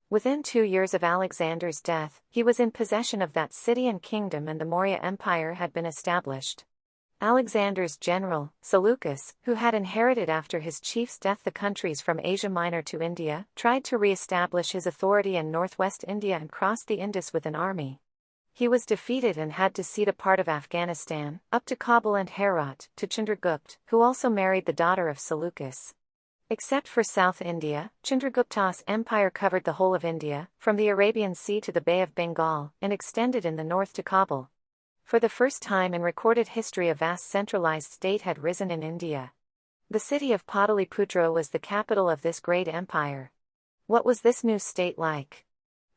[SPEAKER 2] Within 2 years of Alexander's death, he was in possession of that city and kingdom and the Maurya Empire had been established. Alexander's general, Seleucus, who had inherited after his chief's death the countries from Asia Minor to India, tried to re-establish his authority in northwest India and crossed the Indus with an army. He was defeated and had to cede a part of Afghanistan, up to Kabul and Herat, to Chandragupta, who also married the daughter of Seleucus. Except for South India, Chandragupta's empire covered the whole of India, from the Arabian Sea to the Bay of Bengal, and extended in the north to Kabul. For the first time in recorded history a vast centralized state had risen in India. The city of Pataliputra was the capital of this great empire. What was this new state like?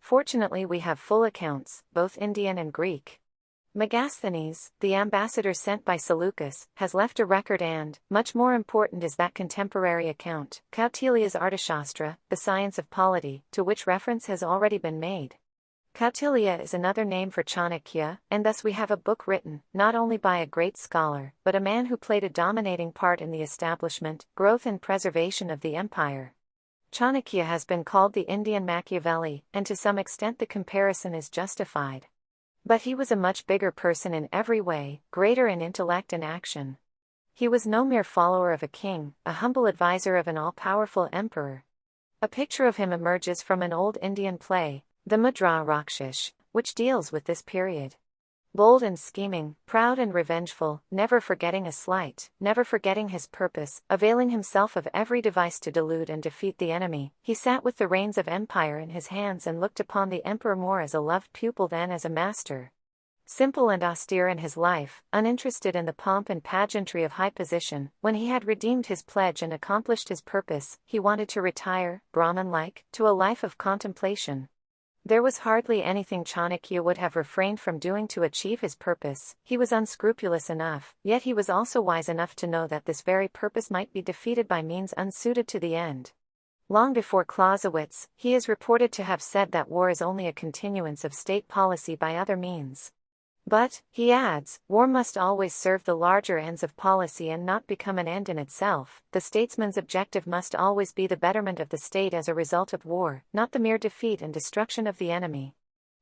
[SPEAKER 2] Fortunately we have full accounts, both Indian and Greek. Megasthenes, the ambassador sent by Seleucus, has left a record and, much more important is that contemporary account, Kautilya's Arthashastra, the science of polity, to which reference has already been made. Kautilya is another name for Chanakya, and thus we have a book written, not only by a great scholar, but a man who played a dominating part in the establishment, growth and preservation of the empire. Chanakya has been called the Indian Machiavelli, and to some extent the comparison is justified. But he was a much bigger person in every way, greater in intellect and action. He was no mere follower of a king, a humble advisor of an all-powerful emperor. A picture of him emerges from an old Indian play, the Mudra Rakshish, which deals with this period. Bold and scheming, proud and revengeful, never forgetting a slight, never forgetting his purpose, availing himself of every device to delude and defeat the enemy, he sat with the reins of empire in his hands and looked upon the emperor more as a loved pupil than as a master. Simple and austere in his life, uninterested in the pomp and pageantry of high position, when he had redeemed his pledge and accomplished his purpose, he wanted to retire, Brahman-like, to a life of contemplation. There was hardly anything Chanakya would have refrained from doing to achieve his purpose. He was unscrupulous enough, yet he was also wise enough to know that this very purpose might be defeated by means unsuited to the end. Long before Clausewitz, he is reported to have said that war is only a continuance of state policy by other means. But, he adds, war must always serve the larger ends of policy and not become an end in itself. The statesman's objective must always be the betterment of the state as a result of war, not the mere defeat and destruction of the enemy.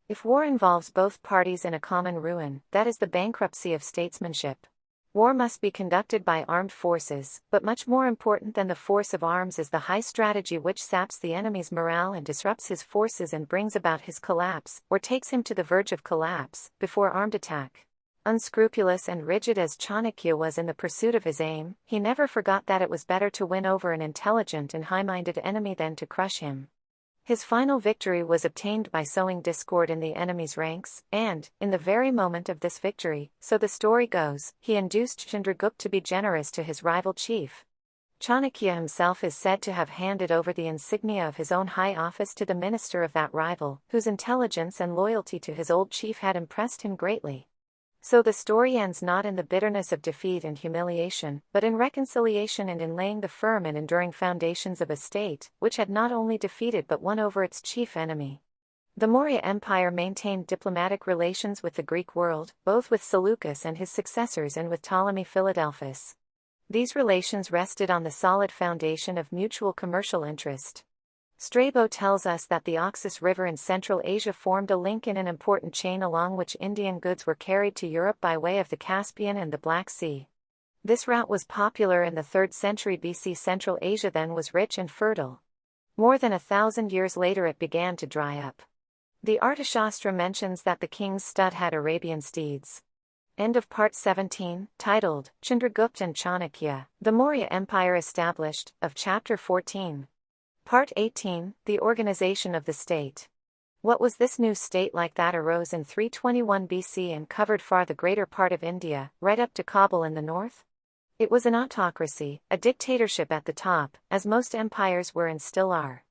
[SPEAKER 2] If war involves both parties in a common ruin, that is the bankruptcy of statesmanship. War must be conducted by armed forces, but much more important than the force of arms is the high strategy which saps the enemy's morale and disrupts his forces and brings about his collapse, or takes him to the verge of collapse, before armed attack. Unscrupulous and rigid as Chanakya was in the pursuit of his aim, he never forgot that it was better to win over an intelligent and high-minded enemy than to crush him. His final victory was obtained by sowing discord in the enemy's ranks, and, in the very moment of this victory, so the story goes, he induced Chandragupta to be generous to his rival chief. Chanakya himself is said to have handed over the insignia of his own high office to the minister of that rival, whose intelligence and loyalty to his old chief had impressed him greatly. So the story ends not in the bitterness of defeat and humiliation, but in reconciliation and in laying the firm and enduring foundations of a state, which had not only defeated but won over its chief enemy. The Maurya Empire maintained diplomatic relations with the Greek world, both with Seleucus and his successors and with Ptolemy Philadelphus. These relations rested on the solid foundation of mutual commercial interest. Strabo tells us that the Oxus River in Central Asia formed a link in an important chain along which Indian goods were carried to Europe by way of the Caspian and the Black Sea. This route was popular in the 3rd century BC. Central Asia then was rich and fertile. More than 1,000 years later it began to dry up. The Arthashastra mentions that the king's stud had Arabian steeds. End of part 17, titled, Chandragupta and Chanakya, the Maurya Empire established, of chapter 14. Part 18, the organization of the state. What was this new state like that arose in 321 BC and covered far the greater part of India, right up to Kabul in the north? It was an autocracy, a dictatorship at the top, as most empires were and still are.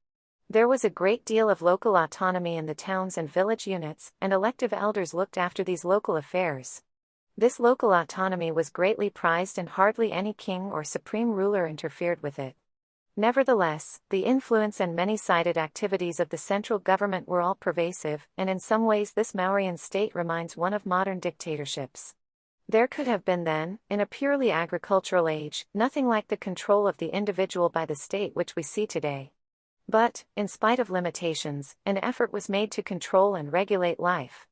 [SPEAKER 2] There was a great deal of local autonomy in the towns and village units, and elective elders looked after these local affairs. This local autonomy was greatly prized and hardly any king or supreme ruler interfered with it. Nevertheless, the influence and many-sided activities of the central government were all pervasive, and in some ways this Mauryan state reminds one of modern dictatorships. There could have been then, in a purely agricultural age, nothing like the control of the individual by the state which we see today. But, in spite of limitations, an effort was made to control and regulate life.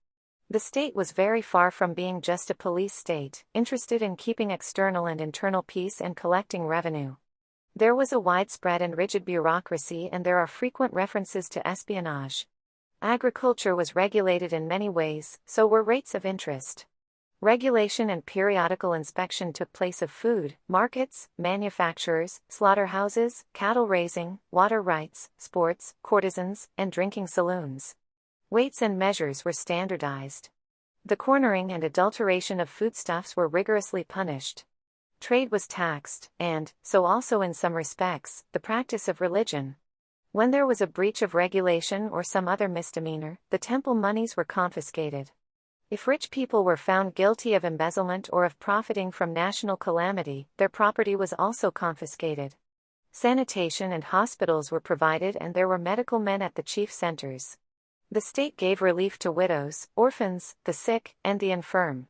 [SPEAKER 2] The state was very far from being just a police state, interested in keeping external and internal peace and collecting revenue. There was a widespread and rigid bureaucracy, and there are frequent references to espionage. Agriculture was regulated in many ways, so were rates of interest. Regulation and periodical inspection took place of food, markets, manufacturers, slaughterhouses, cattle raising, water rights, sports, courtesans, and drinking saloons. Weights and measures were standardized. The cornering and adulteration of foodstuffs were rigorously punished. Trade was taxed, and, so also in some respects, the practice of religion. When there was a breach of regulation or some other misdemeanor, the temple monies were confiscated. If rich people were found guilty of embezzlement or of profiting from national calamity, their property was also confiscated. Sanitation and hospitals were provided, and there were medical men at the chief centers. The state gave relief to widows, orphans, the sick, and the infirm.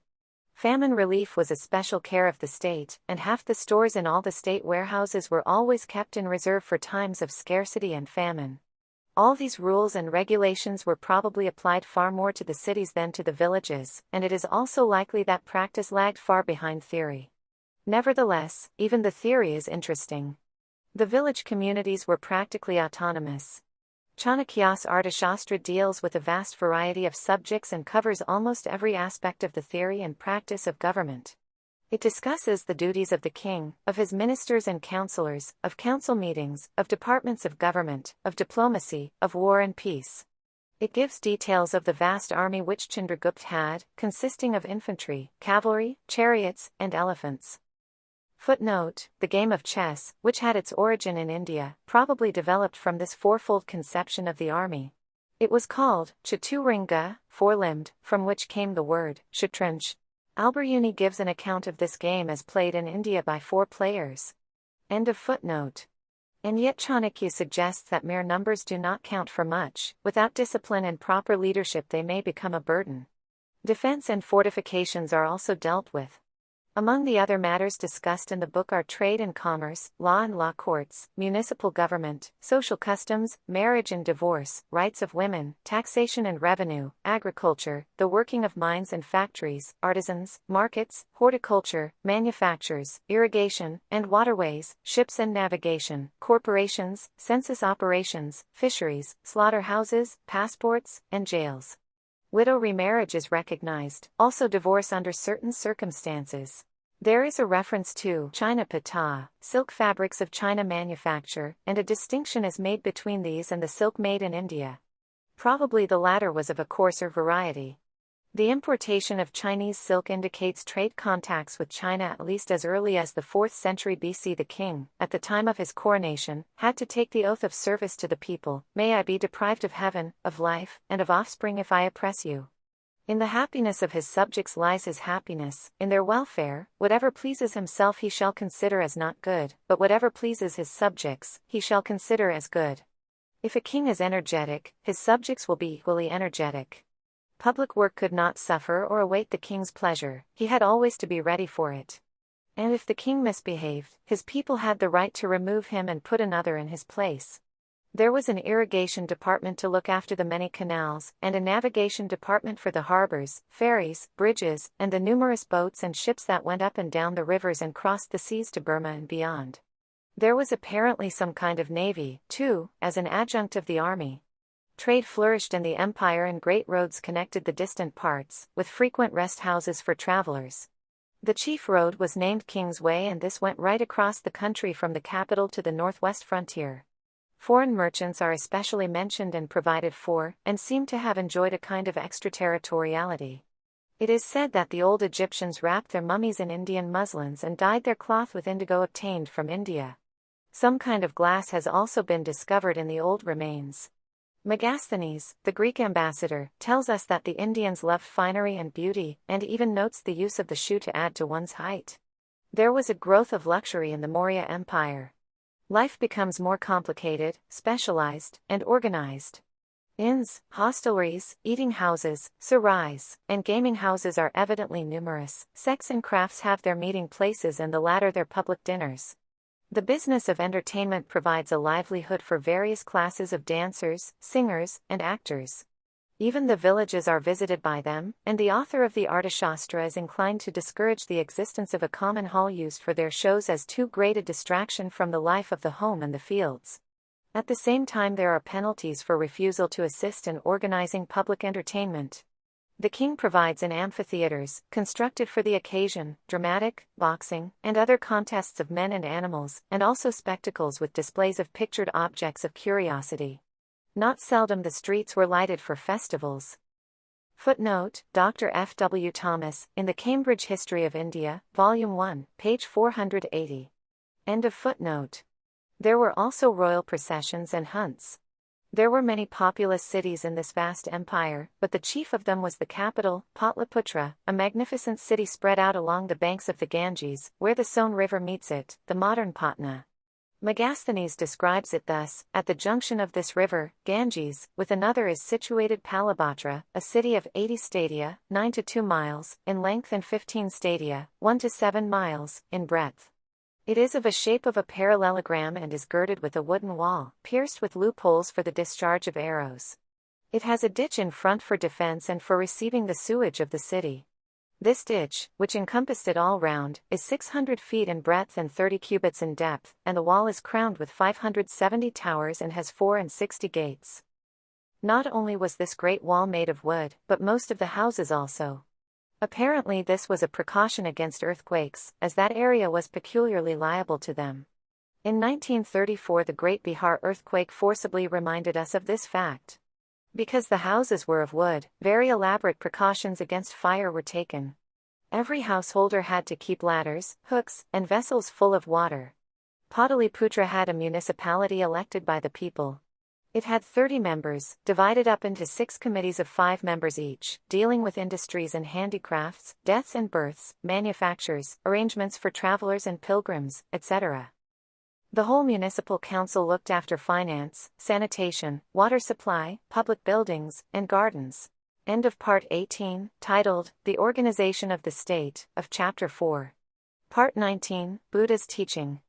[SPEAKER 2] Famine relief was a special care of the state, and half the stores in all the state warehouses were always kept in reserve for times of scarcity and famine. All these rules and regulations were probably applied far more to the cities than to the villages, and it is also likely that practice lagged far behind theory. Nevertheless, even the theory is interesting. The village communities were practically autonomous. Chanakya's Arthashastra deals with a vast variety of subjects and covers almost every aspect of the theory and practice of government. It discusses the duties of the king, of his ministers and counselors, of council meetings, of departments of government, of diplomacy, of war and peace. It gives details of the vast army which Chandragupta had, consisting of infantry, cavalry, chariots, and elephants. Footnote: the game of chess, which had its origin in India, probably developed from this fourfold conception of the army. It was called Chaturinga, four-limbed, from which came the word shatranj. Alberuni gives an account of this game as played in India by 4 players. End of footnote. And yet Chanakya suggests that mere numbers do not count for much. Without discipline and proper leadership they may become a burden. Defense and fortifications are also dealt with. Among the other matters discussed in the book are trade and commerce, law and law courts, municipal government, social customs, marriage and divorce, rights of women, taxation and revenue, agriculture, the working of mines and factories, artisans, markets, horticulture, manufactures, irrigation, and waterways, ships and navigation, corporations, census operations, fisheries, slaughterhouses, passports, and jails. Widow remarriage is recognized, also divorce under certain circumstances. There is a reference to China Pata, silk fabrics of China manufacture, and a distinction is made between these and the silk made in India. Probably the latter was of a coarser variety. The importation of Chinese silk indicates trade contacts with China at least as early as the 4th century BC. The king, at the time of his coronation, had to take the oath of service to the people. May I be deprived of heaven, of life, and of offspring if I oppress you. In the happiness of his subjects lies his happiness, in their welfare. Whatever pleases himself he shall consider as not good, but whatever pleases his subjects, he shall consider as good. If a king is energetic, his subjects will be equally energetic. Public work could not suffer or await the king's pleasure, he had always to be ready for it. And if the king misbehaved, his people had the right to remove him and put another in his place. There was an irrigation department to look after the many canals, and a navigation department for the harbors, ferries, bridges, and the numerous boats and ships that went up and down the rivers and crossed the seas to Burma and beyond. There was apparently some kind of navy, too, as an adjunct of the army. Trade flourished in the empire and great roads connected the distant parts, with frequent rest houses for travelers. The chief road was named King's Way, and this went right across the country from the capital to the northwest frontier. Foreign merchants are especially mentioned and provided for, and seem to have enjoyed a kind of extraterritoriality. It is said that the old Egyptians wrapped their mummies in Indian muslins and dyed their cloth with indigo obtained from India. Some kind of glass has also been discovered in the old remains. Megasthenes, the Greek ambassador, tells us that the Indians loved finery and beauty, and even notes the use of the shoe to add to one's height. There was a growth of luxury in the Maurya Empire. Life becomes more complicated, specialized, and organized. Inns, hostelries, eating houses, sarais, and gaming houses are evidently numerous. Sects and crafts have their meeting places and the latter their public dinners. The business of entertainment provides a livelihood for various classes of dancers, singers, and actors. Even the villages are visited by them, and the author of the Arthashastra is inclined to discourage the existence of a common hall used for their shows as too great a distraction from the life of the home and the fields. At the same time there are penalties for refusal to assist in organizing public entertainment. The king provides in amphitheaters, constructed for the occasion, dramatic, boxing, and other contests of men and animals, and also spectacles with displays of pictured objects of curiosity. Not seldom the streets were lighted for festivals. Footnote: Dr. F. W. Thomas, in the Cambridge History of India, Volume 1, page 480. End of footnote. There were also royal processions and hunts. There were many populous cities in this vast empire, but the chief of them was the capital, Patliputra, a magnificent city spread out along the banks of the Ganges, where the Son River meets it, the modern Patna. Megasthenes describes it thus: at the junction of this river, Ganges, with another is situated Palabhatra, a city of 80 stadia, 9 to 2 miles, in length and 15 stadia, 1 to 7 miles, in breadth. It is of a shape of a parallelogram and is girded with a wooden wall, pierced with loopholes for the discharge of arrows. It has a ditch in front for defense and for receiving the sewage of the city. This ditch, which encompassed it all round, is 600 feet in breadth and 30 cubits in depth, and the wall is crowned with 570 towers and has 64 gates. Not only was this great wall made of wood, but most of the houses also. Apparently this was a precaution against earthquakes, as that area was peculiarly liable to them. In 1934 the Great Bihar earthquake forcibly reminded us of this fact. Because the houses were of wood, very elaborate precautions against fire were taken. Every householder had to keep ladders, hooks, and vessels full of water. Pataliputra had a municipality elected by the people. It had 30 members, divided up into 6 committees of 5 members each, dealing with industries and handicrafts, deaths and births, manufactures, arrangements for travelers and pilgrims, etc. The whole municipal council looked after finance, sanitation, water supply, public buildings, and gardens. End of Part 18, titled, The Organization of the State, of Chapter 4. Part 19, Buddha's Teaching.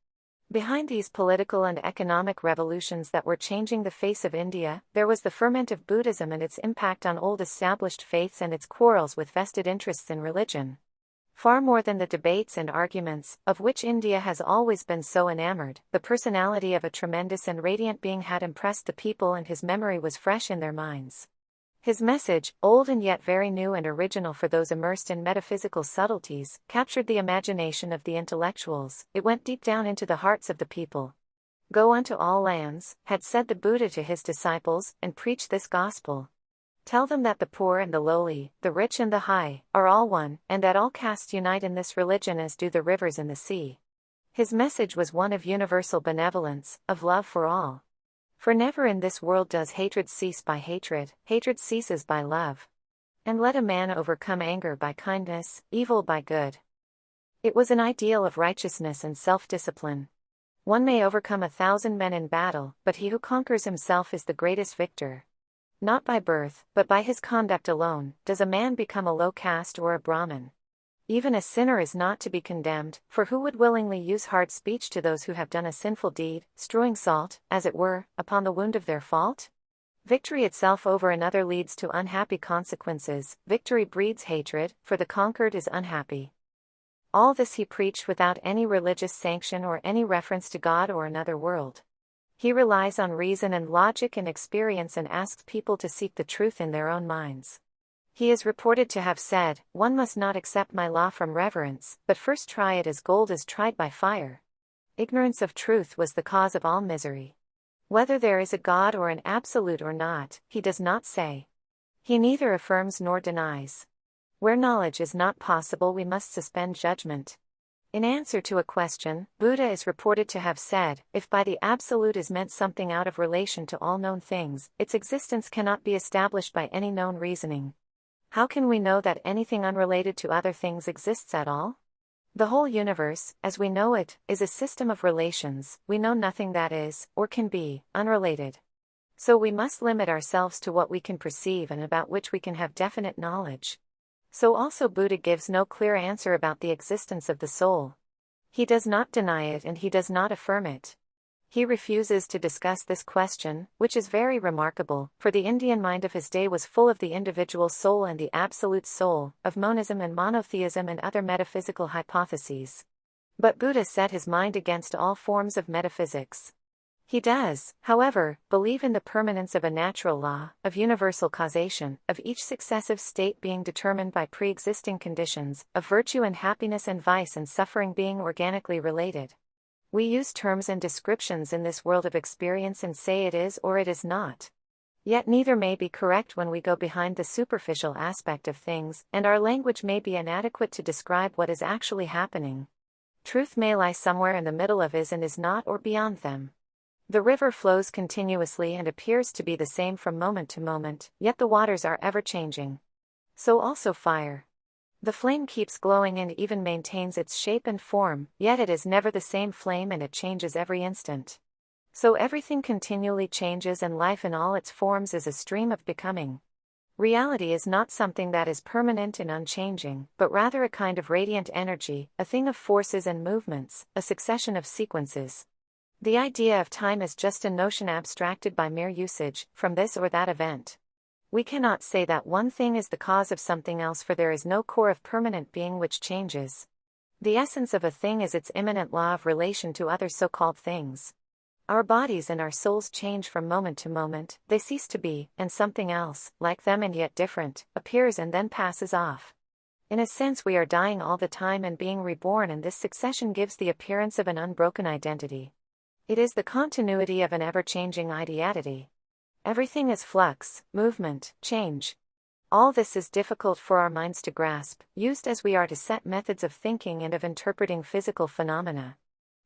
[SPEAKER 2] Behind these political and economic revolutions that were changing the face of India, there was the ferment of Buddhism and its impact on old established faiths and its quarrels with vested interests in religion. Far more than the debates and arguments, of which India has always been so enamored, the personality of a tremendous and radiant being had impressed the people and his memory was fresh in their minds. His message, old and yet very new and original for those immersed in metaphysical subtleties, captured the imagination of the intellectuals. It went deep down into the hearts of the people. Go unto all lands, had said the Buddha to his disciples, and preach this gospel. Tell them that the poor and the lowly, the rich and the high, are all one, and that all castes unite in this religion as do the rivers in the sea. His message was one of universal benevolence, of love for all. For never in this world does hatred cease by hatred, hatred ceases by love. And let a man overcome anger by kindness, evil by good. It was an ideal of righteousness and self-discipline. One may overcome 1,000 men in battle, but he who conquers himself is the greatest victor. Not by birth, but by his conduct alone, does a man become a low caste or a Brahmin. Even a sinner is not to be condemned, for who would willingly use hard speech to those who have done a sinful deed, strewing salt, as it were, upon the wound of their fault? Victory itself over another leads to unhappy consequences. Victory breeds hatred, for the conquered is unhappy. All this he preached without any religious sanction or any reference to God or another world. He relies on reason and logic and experience and asks people to seek the truth in their own minds. He is reported to have said, "One must not accept my law from reverence, but first try it as gold is tried by fire." Ignorance of truth was the cause of all misery. Whether there is a God or an absolute or not, he does not say. He neither affirms nor denies. Where knowledge is not possible, we must suspend judgment. In answer to a question, Buddha is reported to have said, "If by the absolute is meant something out of relation to all known things, its existence cannot be established by any known reasoning. How can we know that anything unrelated to other things exists at all? The whole universe, as we know it, is a system of relations. We know nothing that is, or can be, unrelated. So we must limit ourselves to what we can perceive and about which we can have definite knowledge." So also Buddha gives no clear answer about the existence of the soul. He does not deny it and he does not affirm it. He refuses to discuss this question, which is very remarkable, for the Indian mind of his day was full of the individual soul and the absolute soul, of monism and monotheism and other metaphysical hypotheses. But Buddha set his mind against all forms of metaphysics. He does, however, believe in the permanence of a natural law, of universal causation, of each successive state being determined by pre-existing conditions, of virtue and happiness and vice and suffering being organically related. We use terms and descriptions in this world of experience and say it is or it is not. Yet neither may be correct when we go behind the superficial aspect of things, and our language may be inadequate to describe what is actually happening. Truth may lie somewhere in the middle of is and is not or beyond them. The river flows continuously and appears to be the same from moment to moment, yet the waters are ever changing. So also fire. The flame keeps glowing and even maintains its shape and form, yet it is never the same flame and it changes every instant. So everything continually changes and life in all its forms is a stream of becoming. Reality is not something that is permanent and unchanging, but rather a kind of radiant energy, a thing of forces and movements, a succession of sequences. The idea of time is just a notion abstracted by mere usage, from this or that event. We cannot say that one thing is the cause of something else, for there is no core of permanent being which changes. The essence of a thing is its immanent law of relation to other so-called things. Our bodies and our souls change from moment to moment, they cease to be, and something else, like them and yet different, appears and then passes off. In a sense we are dying all the time and being reborn, and this succession gives the appearance of an unbroken identity. It is the continuity of an ever-changing ideality. Everything is flux, movement, change. All this is difficult for our minds to grasp, used as we are to set methods of thinking and of interpreting physical phenomena.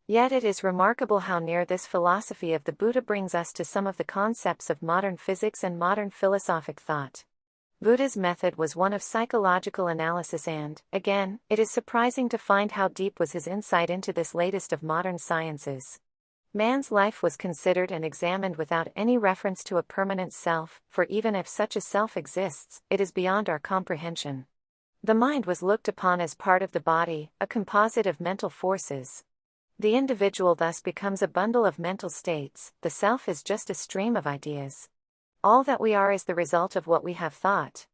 [SPEAKER 2] Yet it is remarkable how near this philosophy of the Buddha brings us to some of the concepts of modern physics and modern philosophic thought. Buddha's method was one of psychological analysis and, again, it is surprising to find how deep was his insight into this latest of modern sciences. Man's life was considered and examined without any reference to a permanent self, for even if such a self exists, it is beyond our comprehension. The mind was looked upon as part of the body, a composite of mental forces. The individual thus becomes a bundle of mental states, the self is just a stream of ideas. All that we are is the result of what we have thought.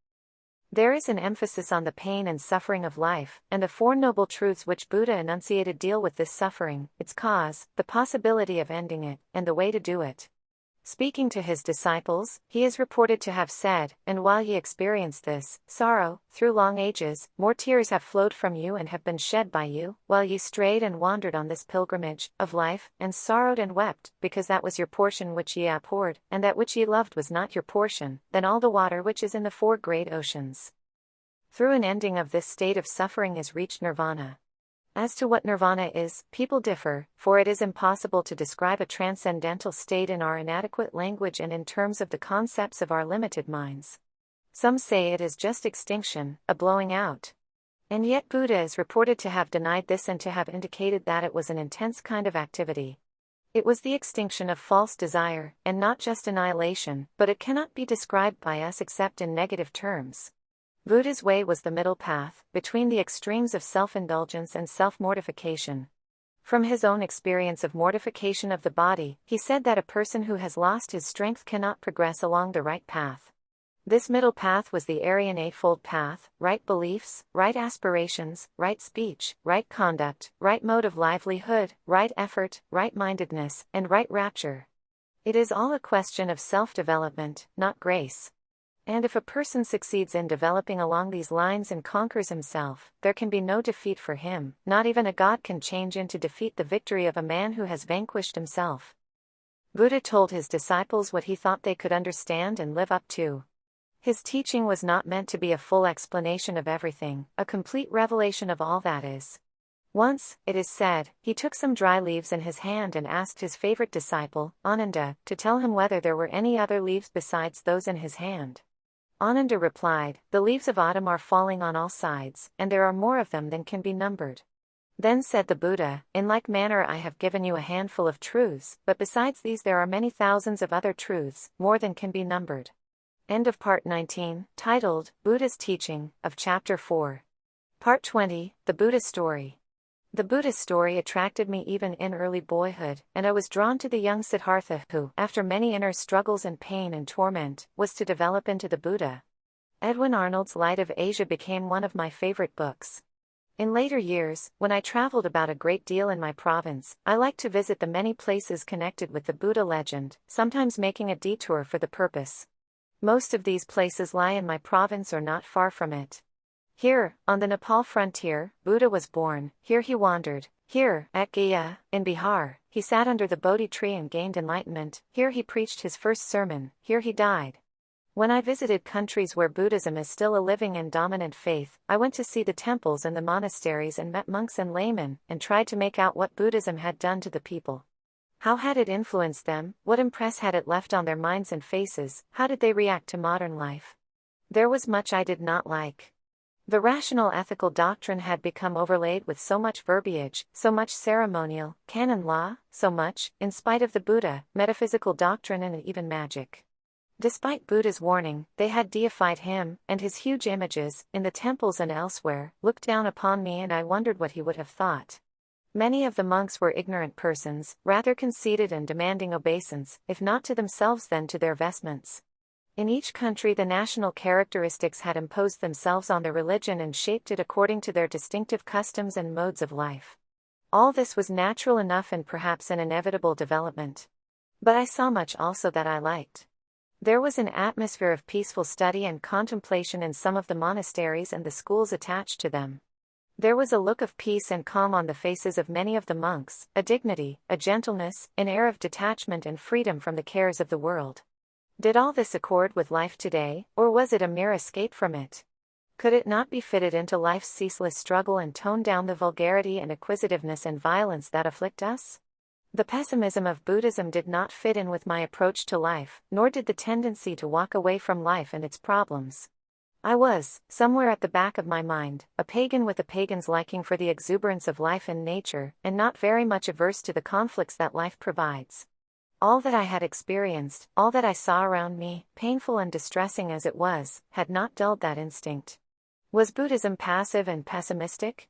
[SPEAKER 2] There is an emphasis on the pain and suffering of life, and the Four Noble Truths which Buddha enunciated deal with this suffering, its cause, the possibility of ending it, and the way to do it. Speaking to his disciples, he is reported to have said, "And while ye experienced this sorrow, through long ages, more tears have flowed from you and have been shed by you, while ye strayed and wandered on this pilgrimage of life, and sorrowed and wept, because that was your portion which ye abhorred, and that which ye loved was not your portion, than all the water which is in the four great oceans." Through an ending of this state of suffering is reached nirvana. As to what nirvana is, people differ, for it is impossible to describe a transcendental state in our inadequate language and in terms of the concepts of our limited minds. Some say it is just extinction, a blowing out. And yet Buddha is reported to have denied this and to have indicated that it was an intense kind of activity. It was the extinction of false desire, and not just annihilation, but it cannot be described by us except in negative terms. Buddha's way was the middle path, between the extremes of self-indulgence and self-mortification. From his own experience of mortification of the body, he said that a person who has lost his strength cannot progress along the right path. This middle path was the Aryan Eightfold Path: right beliefs, right aspirations, right speech, right conduct, right mode of livelihood, right effort, right-mindedness, and right rapture. It is all a question of self-development, not grace. And if a person succeeds in developing along these lines and conquers himself, there can be no defeat for him, not even a god can change into defeat the victory of a man who has vanquished himself. Buddha told his disciples what he thought they could understand and live up to. His teaching was not meant to be a full explanation of everything, a complete revelation of all that is. Once, it is said, he took some dry leaves in his hand and asked his favorite disciple, Ananda, to tell him whether there were any other leaves besides those in his hand. Ananda replied, "The leaves of autumn are falling on all sides, and there are more of them than can be numbered." Then said the Buddha, "In like manner I have given you a handful of truths, but besides these there are many thousands of other truths, more than can be numbered." End of Part 19, titled, Buddha's Teaching, of Chapter 4. Part 20, The Buddha Story. The Buddha story attracted me even in early boyhood, and I was drawn to the young Siddhartha who, after many inner struggles and pain and torment, was to develop into the Buddha. Edwin Arnold's Light of Asia became one of my favorite books. In later years, when I traveled about a great deal in my province, I liked to visit the many places connected with the Buddha legend, sometimes making a detour for the purpose. Most of these places lie in my province or not far from it. Here, on the Nepal frontier, Buddha was born, here he wandered, here, at Gaya, in Bihar, he sat under the Bodhi tree and gained enlightenment, here he preached his first sermon, here he died. When I visited countries where Buddhism is still a living and dominant faith, I went to see the temples and the monasteries and met monks and laymen, and tried to make out what Buddhism had done to the people. How had it influenced them, what impress had it left on their minds and faces, how did they react to modern life? There was much I did not like. The rational ethical doctrine had become overlaid with so much verbiage, so much ceremonial, canon law, so much, in spite of the Buddha, metaphysical doctrine and even magic. Despite Buddha's warning, they had deified him, and his huge images, in the temples and elsewhere, looked down upon me, and I wondered what he would have thought. Many of the monks were ignorant persons, rather conceited and demanding obeisance, if not to themselves then to their vestments. In each country the national characteristics had imposed themselves on the religion and shaped it according to their distinctive customs and modes of life. All this was natural enough and perhaps an inevitable development. But I saw much also that I liked. There was an atmosphere of peaceful study and contemplation in some of the monasteries and the schools attached to them. There was a look of peace and calm on the faces of many of the monks, a dignity, a gentleness, an air of detachment and freedom from the cares of the world. Did all this accord with life today, or was it a mere escape from it? Could it not be fitted into life's ceaseless struggle and tone down the vulgarity and acquisitiveness and violence that afflict us? The pessimism of Buddhism did not fit in with my approach to life, nor did the tendency to walk away from life and its problems. I was, somewhere at the back of my mind, a pagan with a pagan's liking for the exuberance of life and nature, and not very much averse to the conflicts that life provides. All that I had experienced, all that I saw around me, painful and distressing as it was, had not dulled that instinct. Was Buddhism passive and pessimistic?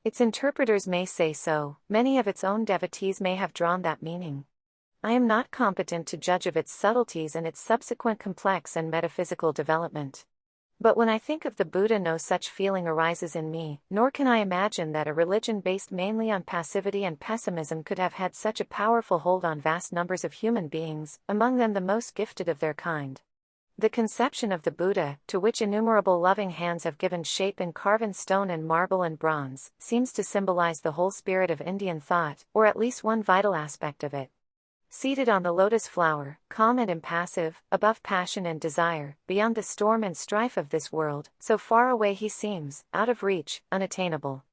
[SPEAKER 2] Its interpreters may say so, many of its own devotees may have drawn that meaning. I am not competent to judge of its subtleties and its subsequent complex and metaphysical development. But when I think of the Buddha, no such feeling arises in me, nor can I imagine that a religion based mainly on passivity and pessimism could have had such a powerful hold on vast numbers of human beings, among them the most gifted of their kind. The conception of the Buddha, to which innumerable loving hands have given shape in carven stone and marble and bronze, seems to symbolize the whole spirit of Indian thought, or at least one vital aspect of it. Seated on the lotus flower, calm and impassive, above passion and desire, beyond the storm and strife of this world, so far away he seems, out of reach, unattainable.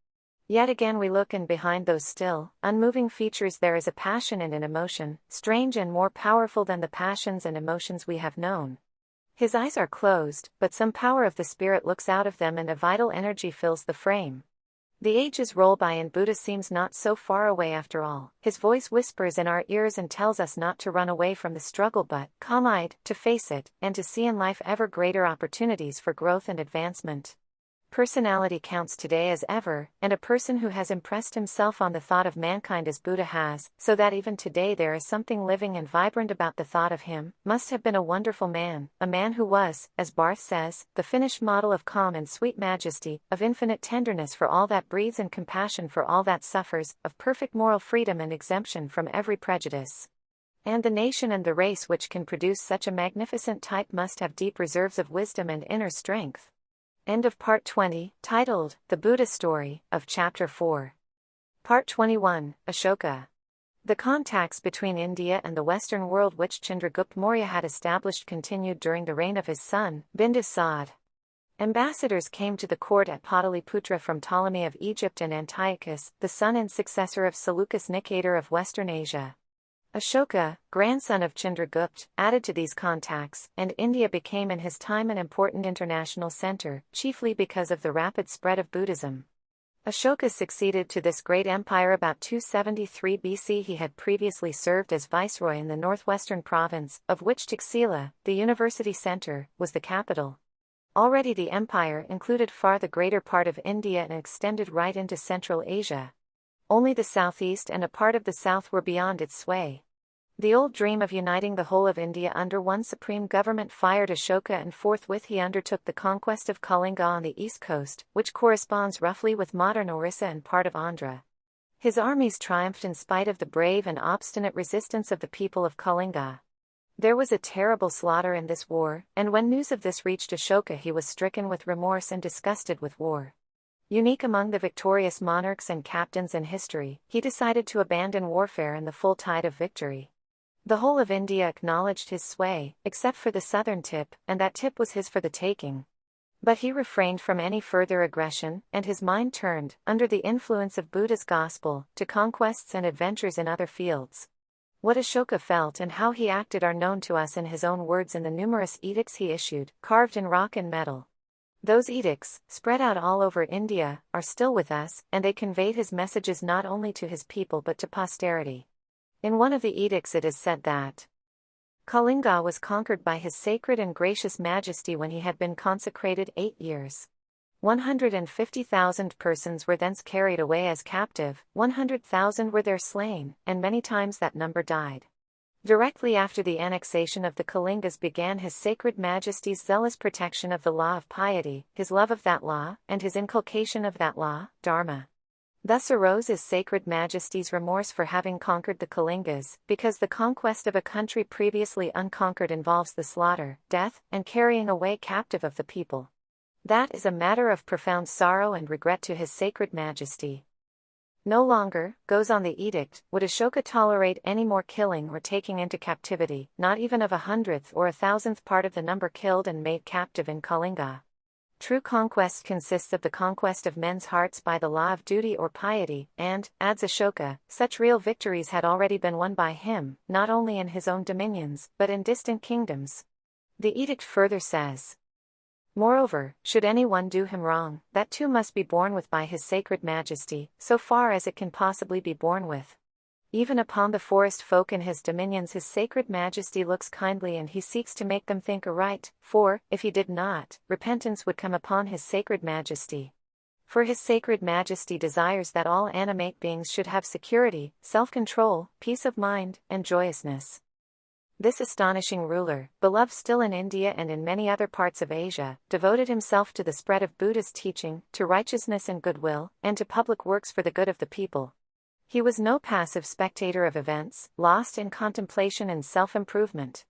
[SPEAKER 2] Yet again we look, and behind those still, unmoving features there is a passion and an emotion, strange and more powerful than the passions and emotions we have known. His eyes are closed, but some power of the spirit looks out of them and a vital energy fills the frame. The ages roll by and Buddha seems not so far away after all. His voice whispers in our ears and tells us not to run away from the struggle but, calm-eyed, to face it, and to see in life ever greater opportunities for growth and advancement. Personality counts today as ever, and a person who has impressed himself on the thought of mankind as Buddha has, so that even today there is something living and vibrant about the thought of him, must have been a wonderful man, a man who was, as Barth says, the finished model of calm and sweet majesty, of infinite tenderness for all that breathes and compassion for all that suffers, of perfect moral freedom and exemption from every prejudice. And the nation and the race which can produce such a magnificent type must have deep reserves of wisdom and inner strength. End of Part 20, titled, The Buddha Story, of Chapter 4. Part 21, Ashoka. The contacts between India and the Western world which Chandragupta Maurya had established continued during the reign of his son, Bindusad. Ambassadors came to the court at Pataliputra from Ptolemy of Egypt and Antiochus, the son and successor of Seleucus Nicator of Western Asia. Ashoka, grandson of Chandragupta, added to these contacts, and India became in his time an important international center, chiefly because of the rapid spread of Buddhism. Ashoka succeeded to this great empire about 273 BC. He had previously served as viceroy in the northwestern province, of which Taxila, the university center, was the capital. Already the empire included far the greater part of India and extended right into Central Asia. Only the southeast and a part of the south were beyond its sway. The old dream of uniting the whole of India under one supreme government fired Ashoka, and forthwith he undertook the conquest of Kalinga on the east coast, which corresponds roughly with modern Orissa and part of Andhra. His armies triumphed in spite of the brave and obstinate resistance of the people of Kalinga. There was a terrible slaughter in this war, and when news of this reached Ashoka he was stricken with remorse and disgusted with war. Unique among the victorious monarchs and captains in history, he decided to abandon warfare in the full tide of victory. The whole of India acknowledged his sway, except for the southern tip, and that tip was his for the taking. But he refrained from any further aggression, and his mind turned, under the influence of Buddha's gospel, to conquests and adventures in other fields. What Ashoka felt and how he acted are known to us in his own words in the numerous edicts he issued, carved in rock and metal. Those edicts, spread out all over India, are still with us, and they conveyed his messages not only to his people but to posterity. In one of the edicts it is said that Kalinga was conquered by his sacred and gracious majesty when he had been consecrated 8 years. 150,000 persons were thence carried away as captive, 100,000 were there slain, and many times that number died. Directly after the annexation of the Kalingas began His Sacred Majesty's zealous protection of the law of piety, his love of that law, and his inculcation of that law, Dharma. Thus arose His Sacred Majesty's remorse for having conquered the Kalingas, because the conquest of a country previously unconquered involves the slaughter, death, and carrying away captive of the people. That is a matter of profound sorrow and regret to His Sacred Majesty. No longer, goes on the edict, would Ashoka tolerate any more killing or taking into captivity, not even of 100th or 1,000th part of the number killed and made captive in Kalinga. True conquest consists of the conquest of men's hearts by the law of duty or piety, and, adds Ashoka, such real victories had already been won by him, not only in his own dominions, but in distant kingdoms. The edict further says, moreover, should anyone do him wrong, that too must be borne with by His Sacred Majesty, so far as it can possibly be borne with. Even upon the forest folk in his dominions His Sacred Majesty looks kindly and he seeks to make them think aright, for, if he did not, repentance would come upon His Sacred Majesty. For His Sacred Majesty desires that all animate beings should have security, self-control, peace of mind, and joyousness. This astonishing ruler, beloved still in India and in many other parts of Asia, devoted himself to the spread of Buddha's teaching, to righteousness and goodwill, and to public works for the good of the people. He was no passive spectator of events, lost in contemplation and self-improvement.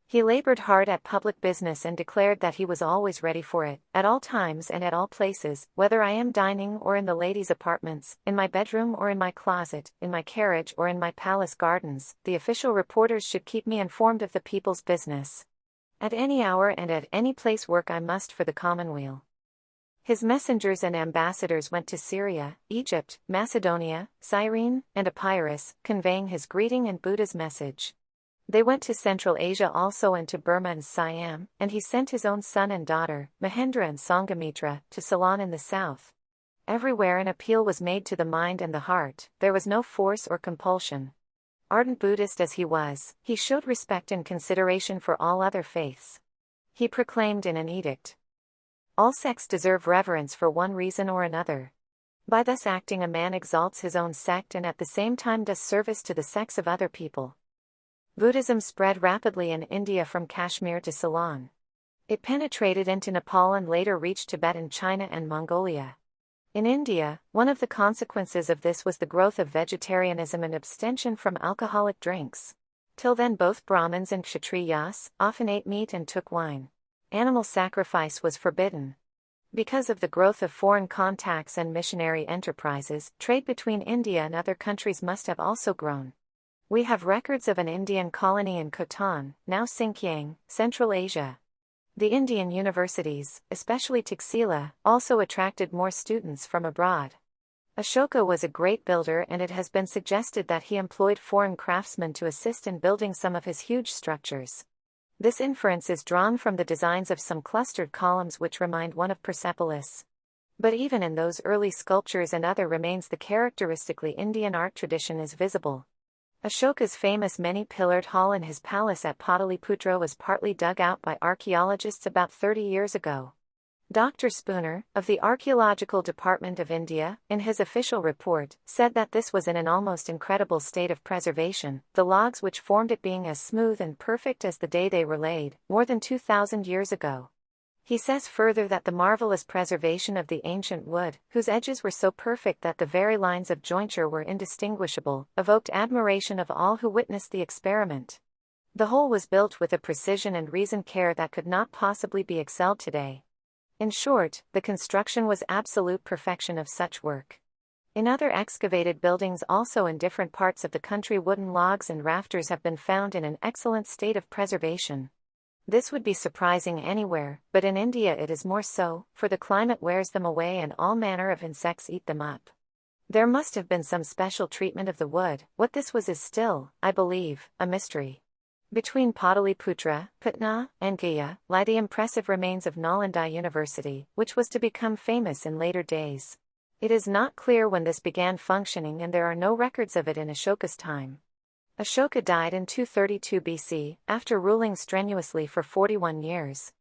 [SPEAKER 2] He labored hard at public business and declared that he was always ready for it, at all times and at all places, whether I am dining or in the ladies' apartments, in my bedroom or in my closet, in my carriage or in my palace gardens. The official reporters should keep me informed of the people's business. At any hour and at any place work I must for the commonweal. His messengers and ambassadors went to Syria, Egypt, Macedonia, Cyrene, and Epirus, conveying his greeting and Buddha's message. They went to Central Asia also and to Burma and Siam, and he sent his own son and daughter, Mahendra and Sanghamitra, to Ceylon in the south. Everywhere an appeal was made to the mind and the heart, there was no force or compulsion. Ardent Buddhist as he was, he showed respect and consideration for all other faiths. He proclaimed in an edict, all sects deserve reverence for one reason or another. By thus acting a man exalts his own sect and at the same time does service to the sects of other people. Buddhism spread rapidly in India from Kashmir to Ceylon. It penetrated into Nepal and later reached Tibet and China and Mongolia. In India, one of the consequences of this was the growth of vegetarianism and abstention from alcoholic drinks. Till then both Brahmins and Kshatriyas often ate meat and took wine. Animal sacrifice was forbidden. Because of the growth of foreign contacts and missionary enterprises, trade between India and other countries must have also grown. We have records of an Indian colony in Khotan, now Xinjiang, Central Asia. The Indian universities, especially Taxila, also attracted more students from abroad. Ashoka was a great builder and it has been suggested that he employed foreign craftsmen to assist in building some of his huge structures. This inference is drawn from the designs of some clustered columns which remind one of Persepolis. But even in those early sculptures and other remains the characteristically Indian art tradition is visible. Ashoka's famous many-pillared hall in his palace at Pataliputra was partly dug out by archaeologists about 30 years ago. Dr. Spooner, of the Archaeological Department of India, in his official report, said that this was in an almost incredible state of preservation, the logs which formed it being as smooth and perfect as the day they were laid, more than 2,000 years ago. He says further that the marvelous preservation of the ancient wood, whose edges were so perfect that the very lines of jointure were indistinguishable, evoked admiration of all who witnessed the experiment. The whole was built with a precision and reasoned care that could not possibly be excelled today. In short, the construction was absolute perfection of such work. In other excavated buildings also in different parts of the country wooden logs and rafters have been found in an excellent state of preservation. This would be surprising anywhere, but in India it is more so, for the climate wears them away and all manner of insects eat them up. There must have been some special treatment of the wood. What this was is still, I believe, a mystery. Between Pataliputra, Patna, and Gaya, lie the impressive remains of Nalanda University, which was to become famous in later days. It is not clear when this began functioning and there are no records of it in Ashoka's time. Ashoka died in 232 BC, after ruling strenuously for 41 years.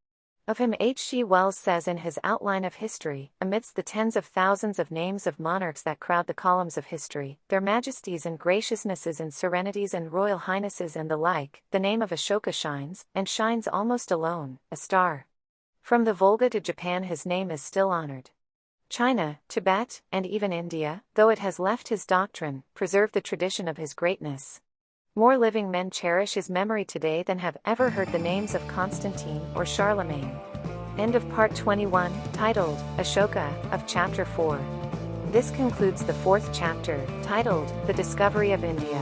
[SPEAKER 2] Of him H. G. Wells says in his Outline of History, amidst the tens of thousands of names of monarchs that crowd the columns of history, their majesties and graciousnesses and serenities and royal highnesses and the like, the name of Ashoka shines, and shines almost alone, a star. From the Volga to Japan his name is still honored. China, Tibet, and even India, though it has left his doctrine, preserve the tradition of his greatness. More living men cherish his memory today than have ever heard the names of Constantine or Charlemagne. End of Part 21, titled, Ashoka, of Chapter 4. This concludes the fourth chapter, titled, The Discovery of India.